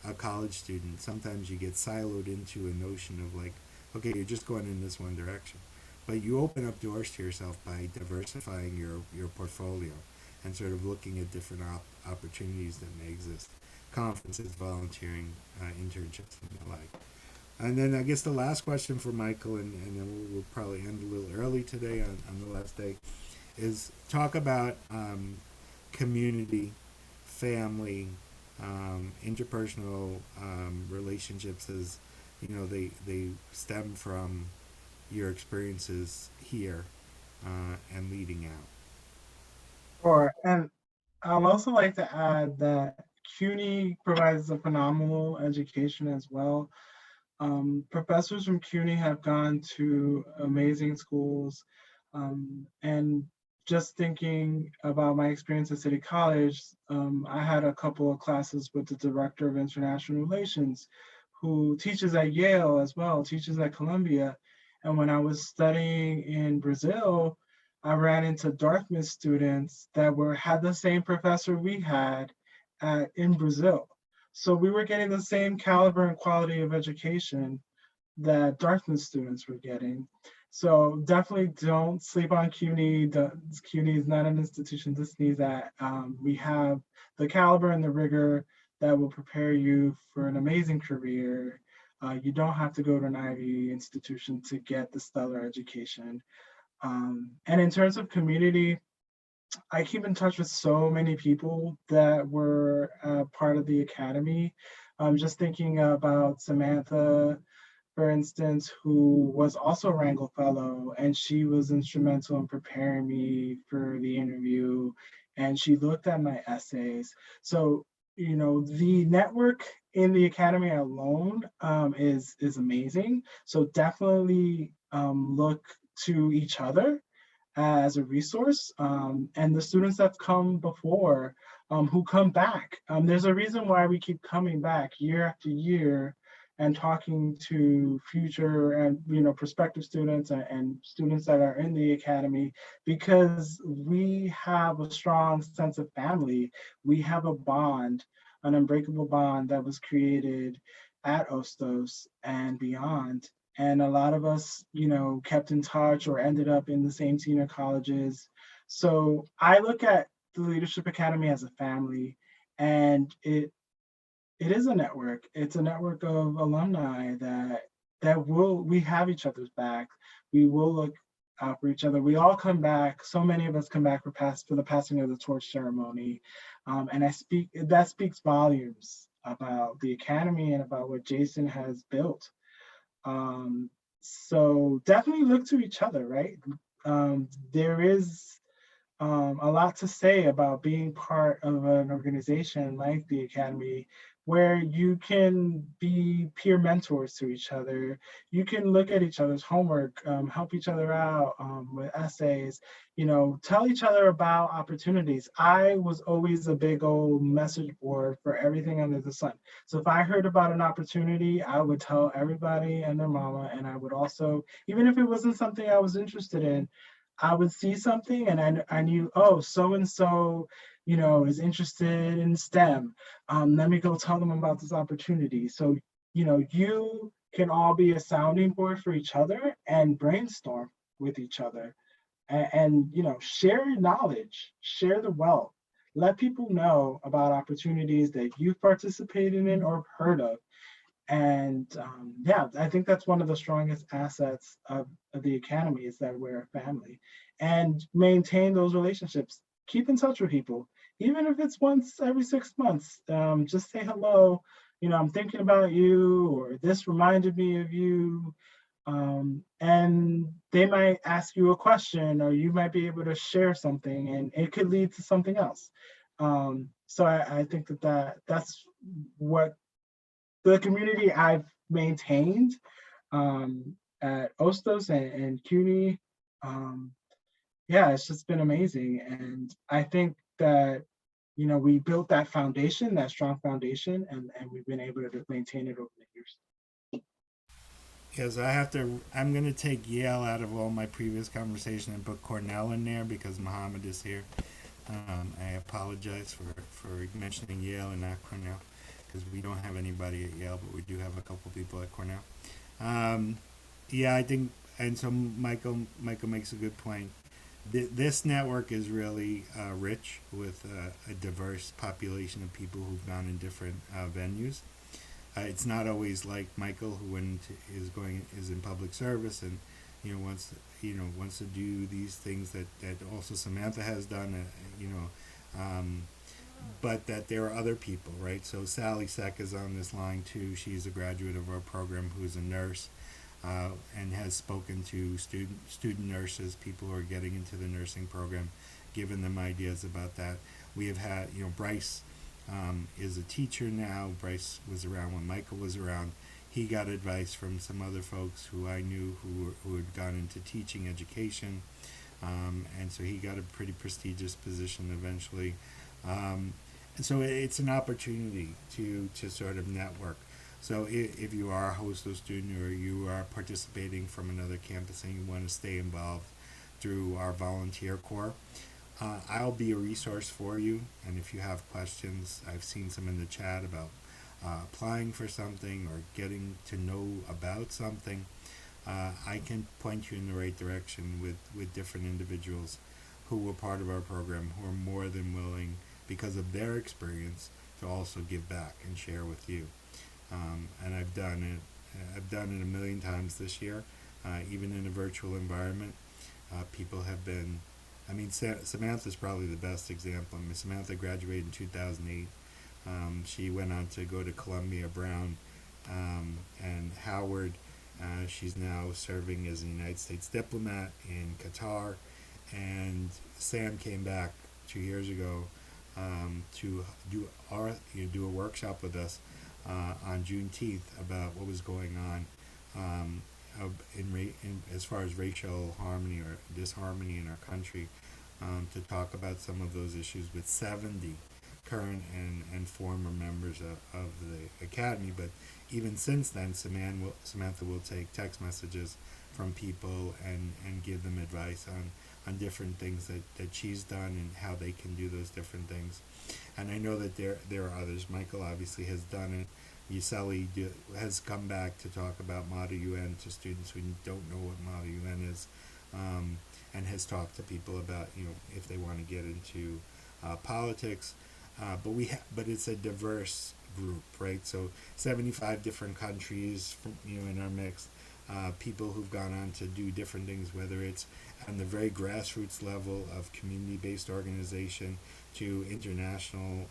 A: a college student. Sometimes you get siloed into a notion of like, okay, you're just going in this one direction. But you open up doors to yourself by diversifying your portfolio and sort of looking at different opportunities that may exist. Conferences, volunteering, internships, and the like. And then I guess the last question for Michael, and then we'll probably end a little early today on the last day, is talk about community, family, interpersonal relationships, as they stem from your experiences here and leading out.
D: Sure. And I'd also like to add that CUNY provides a phenomenal education as well. Professors from CUNY have gone to amazing schools, and just thinking about my experience at City College, I had a couple of classes with the Director of International Relations, who teaches at Yale as well, teaches at Columbia. And when I was studying in Brazil, I ran into Dartmouth students that had the same professor we had in Brazil. So we were getting the same caliber and quality of education that Dartmouth students were getting. So definitely don't sleep on CUNY. CUNY is not an institution to sneeze at. We have the caliber and the rigor that will prepare you for an amazing career. You don't have to go to an Ivy institution to get the stellar education. And in terms of community, I keep in touch with so many people that were part of the academy. Just thinking about Samantha, for instance, who was also a Wrangle Fellow, and she was instrumental in preparing me for the interview, and she looked at my essays. So the network in the academy alone is amazing. So definitely look to each other as a resource, and the students that come before, who come back. There's a reason why we keep coming back year after year and talking to future and prospective students and students that are in the academy, because we have a strong sense of family. We have a bond, an unbreakable bond that was created at Hostos and beyond. And a lot of us, kept in touch or ended up in the same senior colleges. So I look at the Leadership Academy as a family, and it is a network. It's a network of alumni we have each other's back. We will look out for each other. We all come back. So many of us come back for the passing of the torch ceremony, and that speaks volumes about the academy and about what Jason has built. So definitely look to each other, right? There is a lot to say about being part of an organization like the Academy, where you can be peer mentors to each other. You can look at each other's homework, help each other out with essays, tell each other about opportunities. I was always a big old message board for everything under the sun. So if I heard about an opportunity, I would tell everybody and their mama, and I would also, even if it wasn't something I was interested in, I would see something and I knew, oh, so and so, is interested in STEM. Let me go tell them about this opportunity. So, you can all be a sounding board for each other and brainstorm with each other, and share your knowledge, share the wealth. Let people know about opportunities that you've participated in or heard of. And yeah, I think that's one of the strongest assets of the academy, is that we're a family, and maintain those relationships. Keep in touch with people, even if it's once every 6 months. Just say hello. I'm thinking about you, or this reminded me of you. And they might ask you a question, or you might be able to share something, and it could lead to something else. So I think that's what the community I've maintained at Hostos and CUNY. Yeah, it's just been amazing. And I think that, we built that foundation, that strong foundation, and we've been able to maintain it over the years.
A: Yes, I'm going to take Yale out of all my previous conversation and put Cornell in there because Muhammad is here. I apologize for mentioning Yale and not Cornell, because we don't have anybody at Yale, but we do have a couple people at Cornell. Yeah, I think, and so Michael makes a good point. This network is really rich with a diverse population of people who've gone in different venues. It's not always like Michael, who is in public service and wants to do these things that also Samantha has done. But that there are other people, right? So Sally Seck is on this line too. She's a graduate of our program who's a nurse, and has spoken to student nurses, people who are getting into the nursing program, given them ideas about that. We have had, Bryce is a teacher now. Bryce was around when Michael was around. He got advice from some other folks who I knew who had gone into teaching education, and so he got a pretty prestigious position eventually. And so it's an opportunity to sort of network. So if you are a Hostos student, or you are participating from another campus and you want to stay involved through our volunteer corps, I'll be a resource for you. And if you have questions, I've seen some in the chat about applying for something or getting to know about something, I can point you in the right direction with different individuals who were part of our program, who are more than willing, because of their experience, to also give back and share with you. And I've done it a million times this year, even in a virtual environment. People have been, Samantha's probably the best example. Samantha graduated in 2008. She went on to go to Columbia Brown and Howard. She's now serving as a United States diplomat in Qatar. And Sam came back 2 years ago to do a workshop with us on Juneteenth about what was going on as far as racial harmony or disharmony in our country, to talk about some of those issues with 70 current and former members of the academy. But even since then, Samantha will take text messages from people and give them advice on different things that she's done and how they can do those different things. And I know that there are others. Michael obviously has done it. Yuseli has come back to talk about Model UN to students who don't know what Model UN is, and has talked to people about, if they want to get into politics. But it's a diverse group, right? So 75 different countries, in our mix. People who've gone on to do different things, whether it's on the very grassroots level of community-based organization to international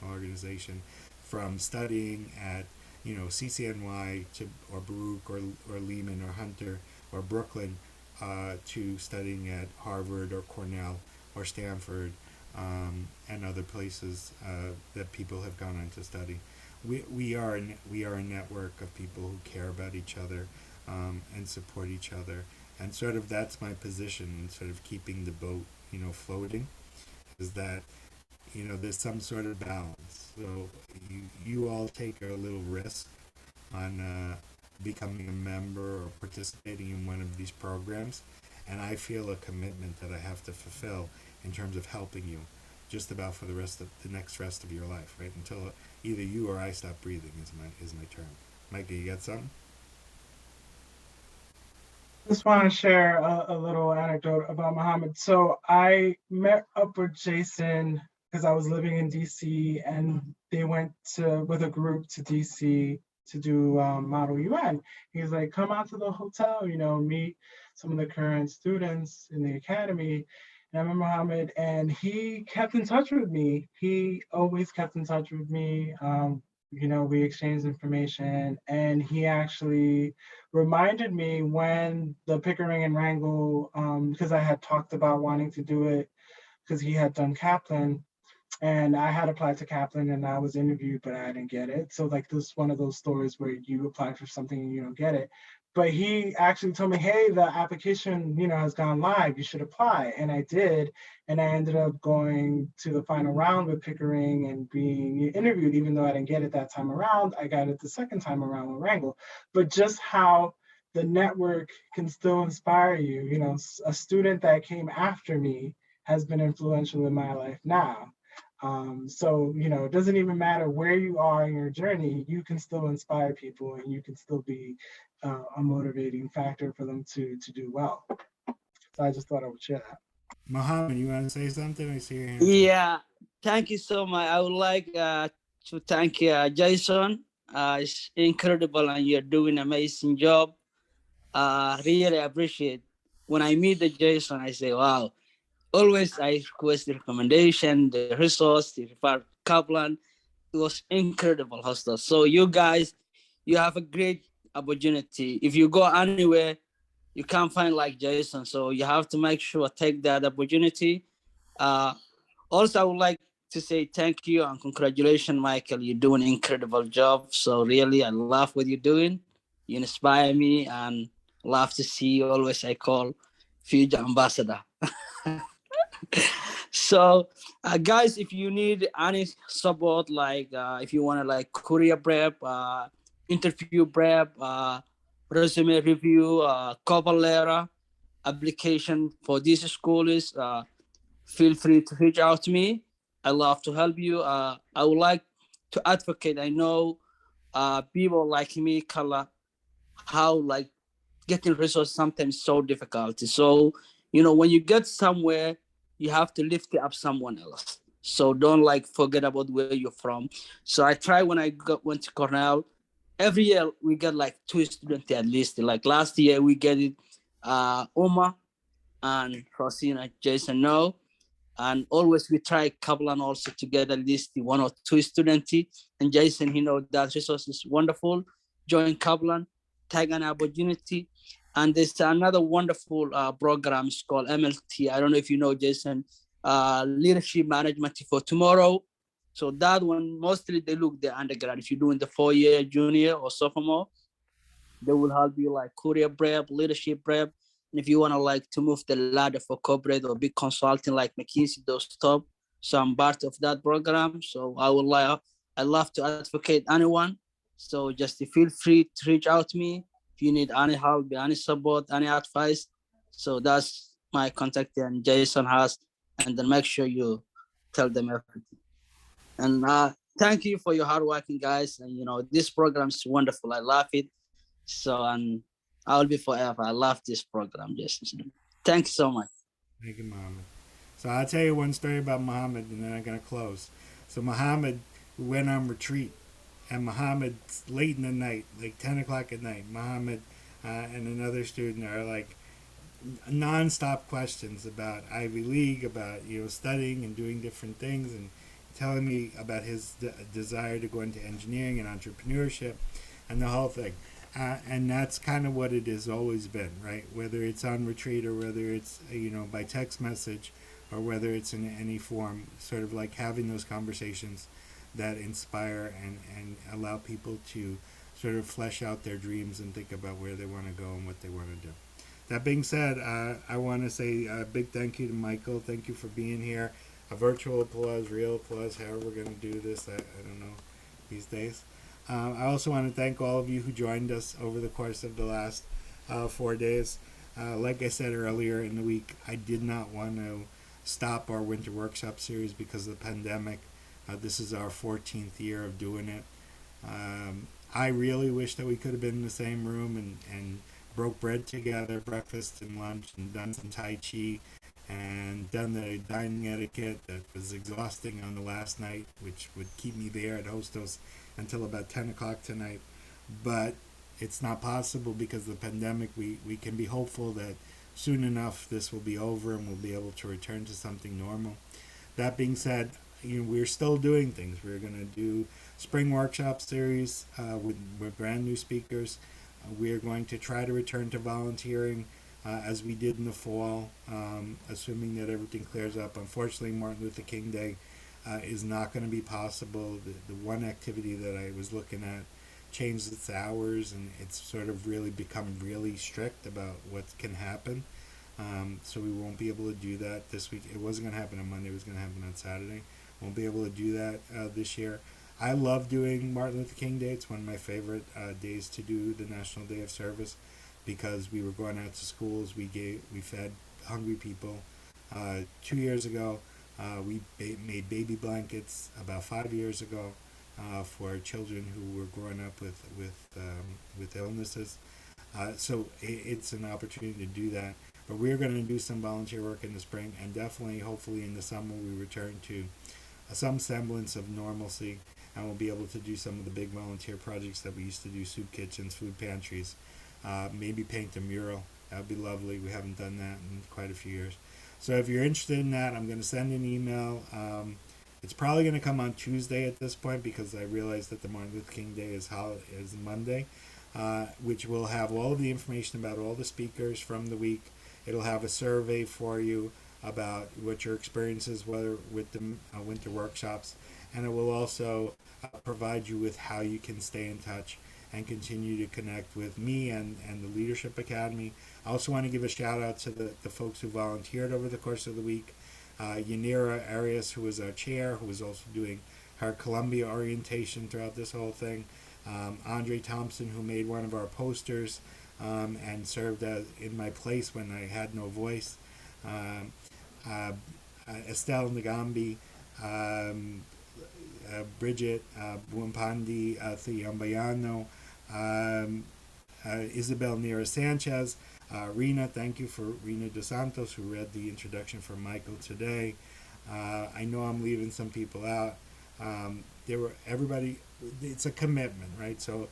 A: organization, from studying at CCNY or Baruch or Lehman or Hunter or Brooklyn, to studying at Harvard or Cornell or Stanford, and other places that people have gone on to study. We are a network of people who care about each other, and support each other, and sort of that's my position in sort of keeping the boat floating, is that there's some sort of balance. So you all take a little risk on becoming a member or participating in one of these programs, and I feel a commitment that I have to fulfill in terms of helping you just about for the rest of your life, right? Until either you or I stop breathing is my term. Micah, you got something?
D: Just want to share a little anecdote about Muhammad. So I met up with Jason because I was living in DC, and they went with a group to DC to do Model UN. He's like, come out to the hotel, meet some of the current students in the academy. And I met Muhammad, and he kept in touch with me. He always kept in touch with me. We exchanged information, and he actually reminded me when the Pickering and Wrangle, because I had talked about wanting to do it because he had done Kaplan, and I had applied to Kaplan and I was interviewed, but I didn't get it. So like, this is one of those stories where you apply for something and you don't get it. But he actually told me, hey, the application, has gone live, you should apply. And I did. And I ended up going to the final round with Pickering and being interviewed, even though I didn't get it that time around. I got it the second time around with Wrangle. But just how the network can still inspire you. A student that came after me has been influential in my life now. So, it doesn't even matter where you are in your journey, you can still inspire people, and you can still be a motivating factor for them to do well. So I just thought I would share that.
A: Mohammed, you want to say something? I see your hand.
H: Yeah, thank you so much. I would like to thank Jason. It's incredible, and you're doing an amazing job. Really appreciate. When I meet the Jason, I say, wow. Always I request the recommendation, the resource, the refer Kaplan. It was incredible, Hostos. So you guys, you have a great opportunity. If you go anywhere, you can't find like Jason. So you have to make sure take that opportunity. Also, I would like to say thank you and congratulations, Michael. You're doing an incredible job. So really, I love what you're doing. You inspire me, and love to see you. Always I call future ambassador. So guys, if you need any support, like if you want to like career prep, interview prep, resume review, cover letter, application for these schools, feel free to reach out to me. I love to help you. I would like to advocate. I know people like me, Kala, how like getting resources sometimes so difficult. So, when you get somewhere, you have to lift up someone else. So don't like forget about where you're from. So I try when I went to Cornell, every year we get like 2 students at least. Like last year we get it, Oma and Rosina, Jason, no. And always we try Kaplan also to get at least 1 or 2 students. And Jason, that resource is wonderful. Join Kaplan, take an opportunity. And there's another wonderful program. It's called MLT. I don't know if you know, Jason. leadership management for tomorrow. So that one, mostly they look the undergrad. If you're doing the 4-year junior or sophomore, they will help you like career prep, leadership prep. And if you want to like to move the ladder for corporate or big consulting like McKinsey, those top, so I'm part of that program. So I love to advocate anyone. So just feel free to reach out to me if you need any help, any support, any advice. So that's my contact and Jason has, and then make sure you tell them everything. And thank you for your hard working guys. And this program is wonderful. I love it. So and I'll be forever. I love this program, Jason. Thanks so much.
A: Thank you, Mohammed. So I'll tell you one story about Mohammed, and then I'm gonna close. So Mohammed went on retreat, and Mohammed late in the night, like 10 o'clock at night, Mohammed and another student are like non-stop questions about Ivy League, about studying and doing different things, and telling me about his desire to go into engineering and entrepreneurship, and the whole thing. And that's kind of what it has always been, right? Whether it's on retreat or whether it's by text message or whether it's in any form, sort of like having those conversations that inspire and allow people to sort of flesh out their dreams and think about where they want to go and what they want to do. That being said, I want to say a big thank you to Michael. Thank you for being here. A virtual applause, real applause, however we're going to do this, I don't know these days. I also want to thank all of you who joined us over the course of the last 4 days. Like I said earlier in the week, I did not want to stop our winter workshop series because of the pandemic. This is our 14th year of doing it. I really wish that we could have been in the same room and broke bread together, breakfast and lunch, and done some Tai Chi and done the dining etiquette that was exhausting on the last night, which would keep me there at Hostos until about 10 o'clock tonight. But it's not possible because of the pandemic. We can be hopeful that soon enough this will be over and we'll be able to return to something normal. That being said, we're still doing things. We're going to do spring workshop series with brand new speakers. We're going to try to return to volunteering as we did in the fall, assuming that everything clears up. Unfortunately, Martin Luther King Day is not going to be possible. The one activity that I was looking at changed its hours, and it's sort of really become really strict about what can happen. So we won't be able to do that this week. It wasn't going to happen on Monday. It was going to happen on Saturday. Won't be able to do that this year. I love doing Martin Luther King Day. It's one of my favorite days to do the National Day of Service because we were going out to schools. We fed hungry people. 2 years ago, we made baby blankets. About 5 years ago, for children who were growing up with illnesses. So it's an opportunity to do that. But we're going to do some volunteer work in the spring, and definitely, hopefully, in the summer, we return to some semblance of normalcy, and we'll be able to do some of the big volunteer projects that we used to do: soup kitchens, food pantries, maybe paint a mural. That would be lovely. We haven't done that in quite a few years. So if you're interested in that, I'm going to send an email. It's probably going to come on Tuesday at this point because I realize that the Martin Luther King Day is Monday, which will have all of the information about all the speakers from the week. It'll have a survey for you about what your experiences were with the winter workshops, and it will also provide you with how you can stay in touch and continue to connect with me and the Leadership Academy. I also want to give a shout out to the folks who volunteered over the course of the week. Yanira Arias, who was our chair, who was also doing her Columbia orientation throughout this whole thing. Andre Thompson, who made one of our posters and served in my place when I had no voice. Estelle Nagambi, Bridget Buampandi Thiambayano, Isabel Nera Sanchez, Rena, thank you for Rena Dos Santos, who read the introduction for Michael today. I know I'm leaving some people out. Everybody, it's a commitment, right? So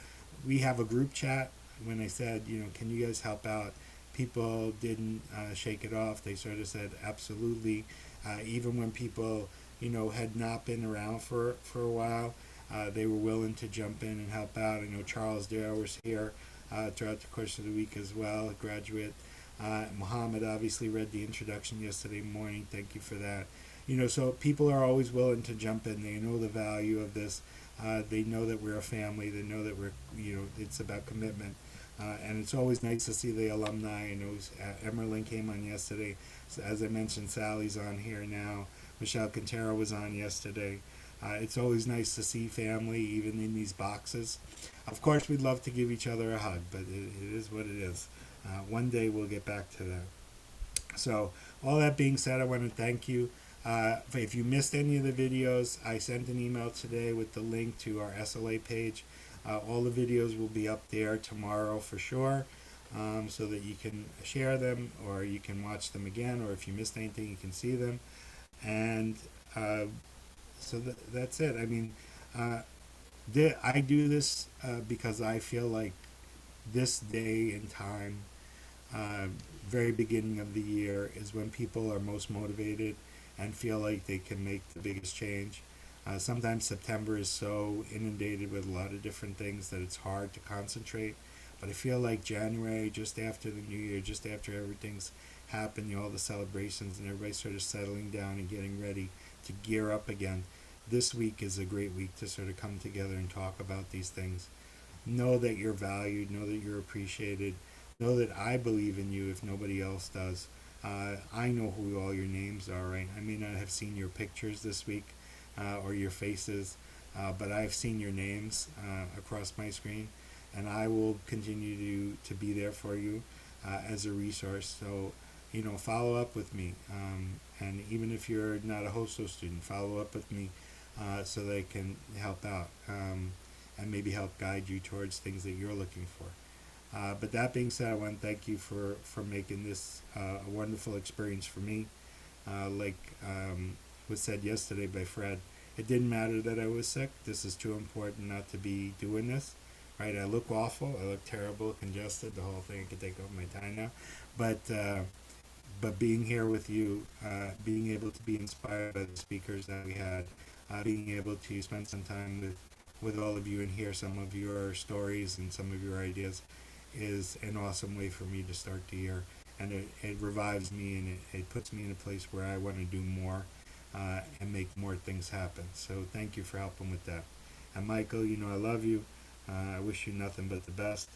A: we have a group chat. When I said, can you guys help out? People didn't shake it off. They sort of said, absolutely. Even when people, had not been around for a while, they were willing to jump in and help out. I know Charles Dare was here throughout the course of the week as well, a graduate. Muhammad obviously read the introduction yesterday morning. Thank you for that. So people are always willing to jump in. They know the value of this. They know that we're a family. They know that it's about commitment. And it's always nice to see the alumni. I know Emerlin came on yesterday. So as I mentioned, Sally's on here now. Michelle Quintero was on yesterday. It's always nice to see family, even in these boxes. Of course, we'd love to give each other a hug, but it is what it is. One day we'll get back to that. So, all that being said, I want to thank you. If you missed any of the videos, I sent an email today with the link to our SLA page. All the videos will be up there tomorrow for sure, so that you can share them, or you can watch them again, or if you missed anything, you can see them. And so that's it. I mean, I do this because I feel like this day and time, very beginning of the year, is when people are most motivated and feel like they can make the biggest change. Sometimes September is so inundated with a lot of different things that it's hard to concentrate. But I feel like January, just after the new year, just after everything's happened, all the celebrations and everybody's sort of settling down and getting ready to gear up again, this week is a great week to sort of come together and talk about these things. Know that you're valued, know that you're appreciated, know that I believe in you if nobody else does. I know who all your names are, right? I may not have seen your pictures this week or your faces, but I've seen your names across my screen, and I will continue to be there for you as a resource. So, follow up with me. And even if you're not a Hostos student, follow up with me so that I can help out and maybe help guide you towards things that you're looking for. But that being said, I want to thank you for making this a wonderful experience for me. Like was said yesterday by Fred, it didn't matter that I was sick. This is too important not to be doing this. Right? I look awful. I look terrible, congested, the whole thing. I could take over my time now. But being here with you, being able to be inspired by the speakers that we had, being able to spend some time with all of you and hear some of your stories and some of your ideas is an awesome way for me to start the year. And it revives me, and it puts me in a place where I want to do more and make more things happen. So thank you for helping with that. And Michael, I love you. I wish you nothing but the best.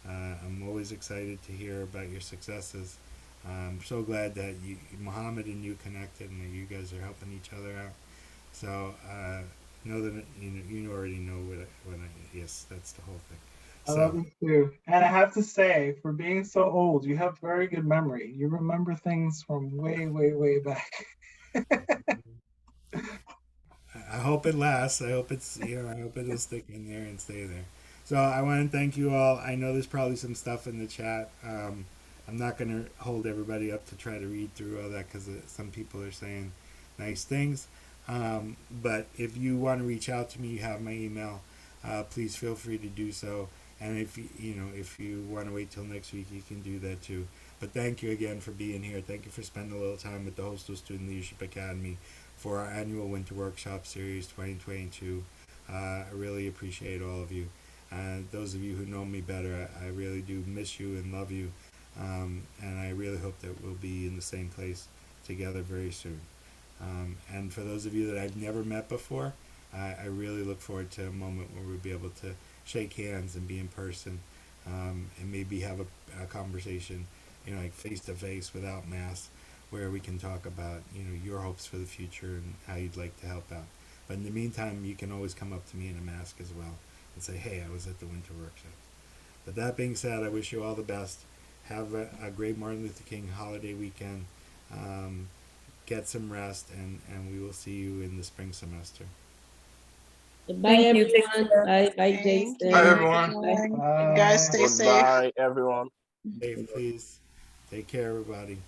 A: I'm always excited to hear about your successes. I'm so glad that Muhammad and you connected, and that you guys are helping each other out. So know that you already know what I yes, that's the whole thing.
D: I love it too. And I have to say, for being so old, you have very good memory. You remember things from way, way, way back.
A: I hope it lasts. I hope I hope it'll stick in there and stay there. So I want to thank you all. I know there's probably some stuff in the chat. I'm not going to hold everybody up to try to read through all that because some people are saying nice things. But if you want to reach out to me, you have my email. Please feel free to do so. And if you want to wait till next week, you can do that too. But thank you again for being here. Thank you for spending a little time with the Hostos Student Leadership Academy for our annual Winter Workshop Series 2022. I really appreciate all of you. Those of you who know me better, I really do miss you and love you. And I really hope that we'll be in the same place together very soon. And for those of you that I've never met before, I really look forward to a moment where we'll be able to shake hands and be in person, and maybe have a conversation, like face to face without masks, where we can talk about, your hopes for the future and how you'd like to help out. But in the meantime, you can always come up to me in a mask as well and say, hey, I was at the Winter Workshop. But that being said, I wish you all the best. Have a great Martin Luther King holiday weekend. Get some rest, and we will see you in the spring semester.
C: Goodbye, everyone. Bye,
B: Thank
C: Jason.
B: you.
I: Bye, everyone.
D: Bye.
B: Guys, stay safe.
I: Goodbye, everyone.
A: Safe, please. Take care, everybody.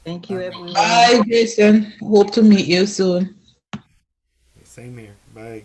E: Thank you,
A: Bye.
E: everyone. Bye, Jason. Hope to meet you soon.
A: Same here. Bye.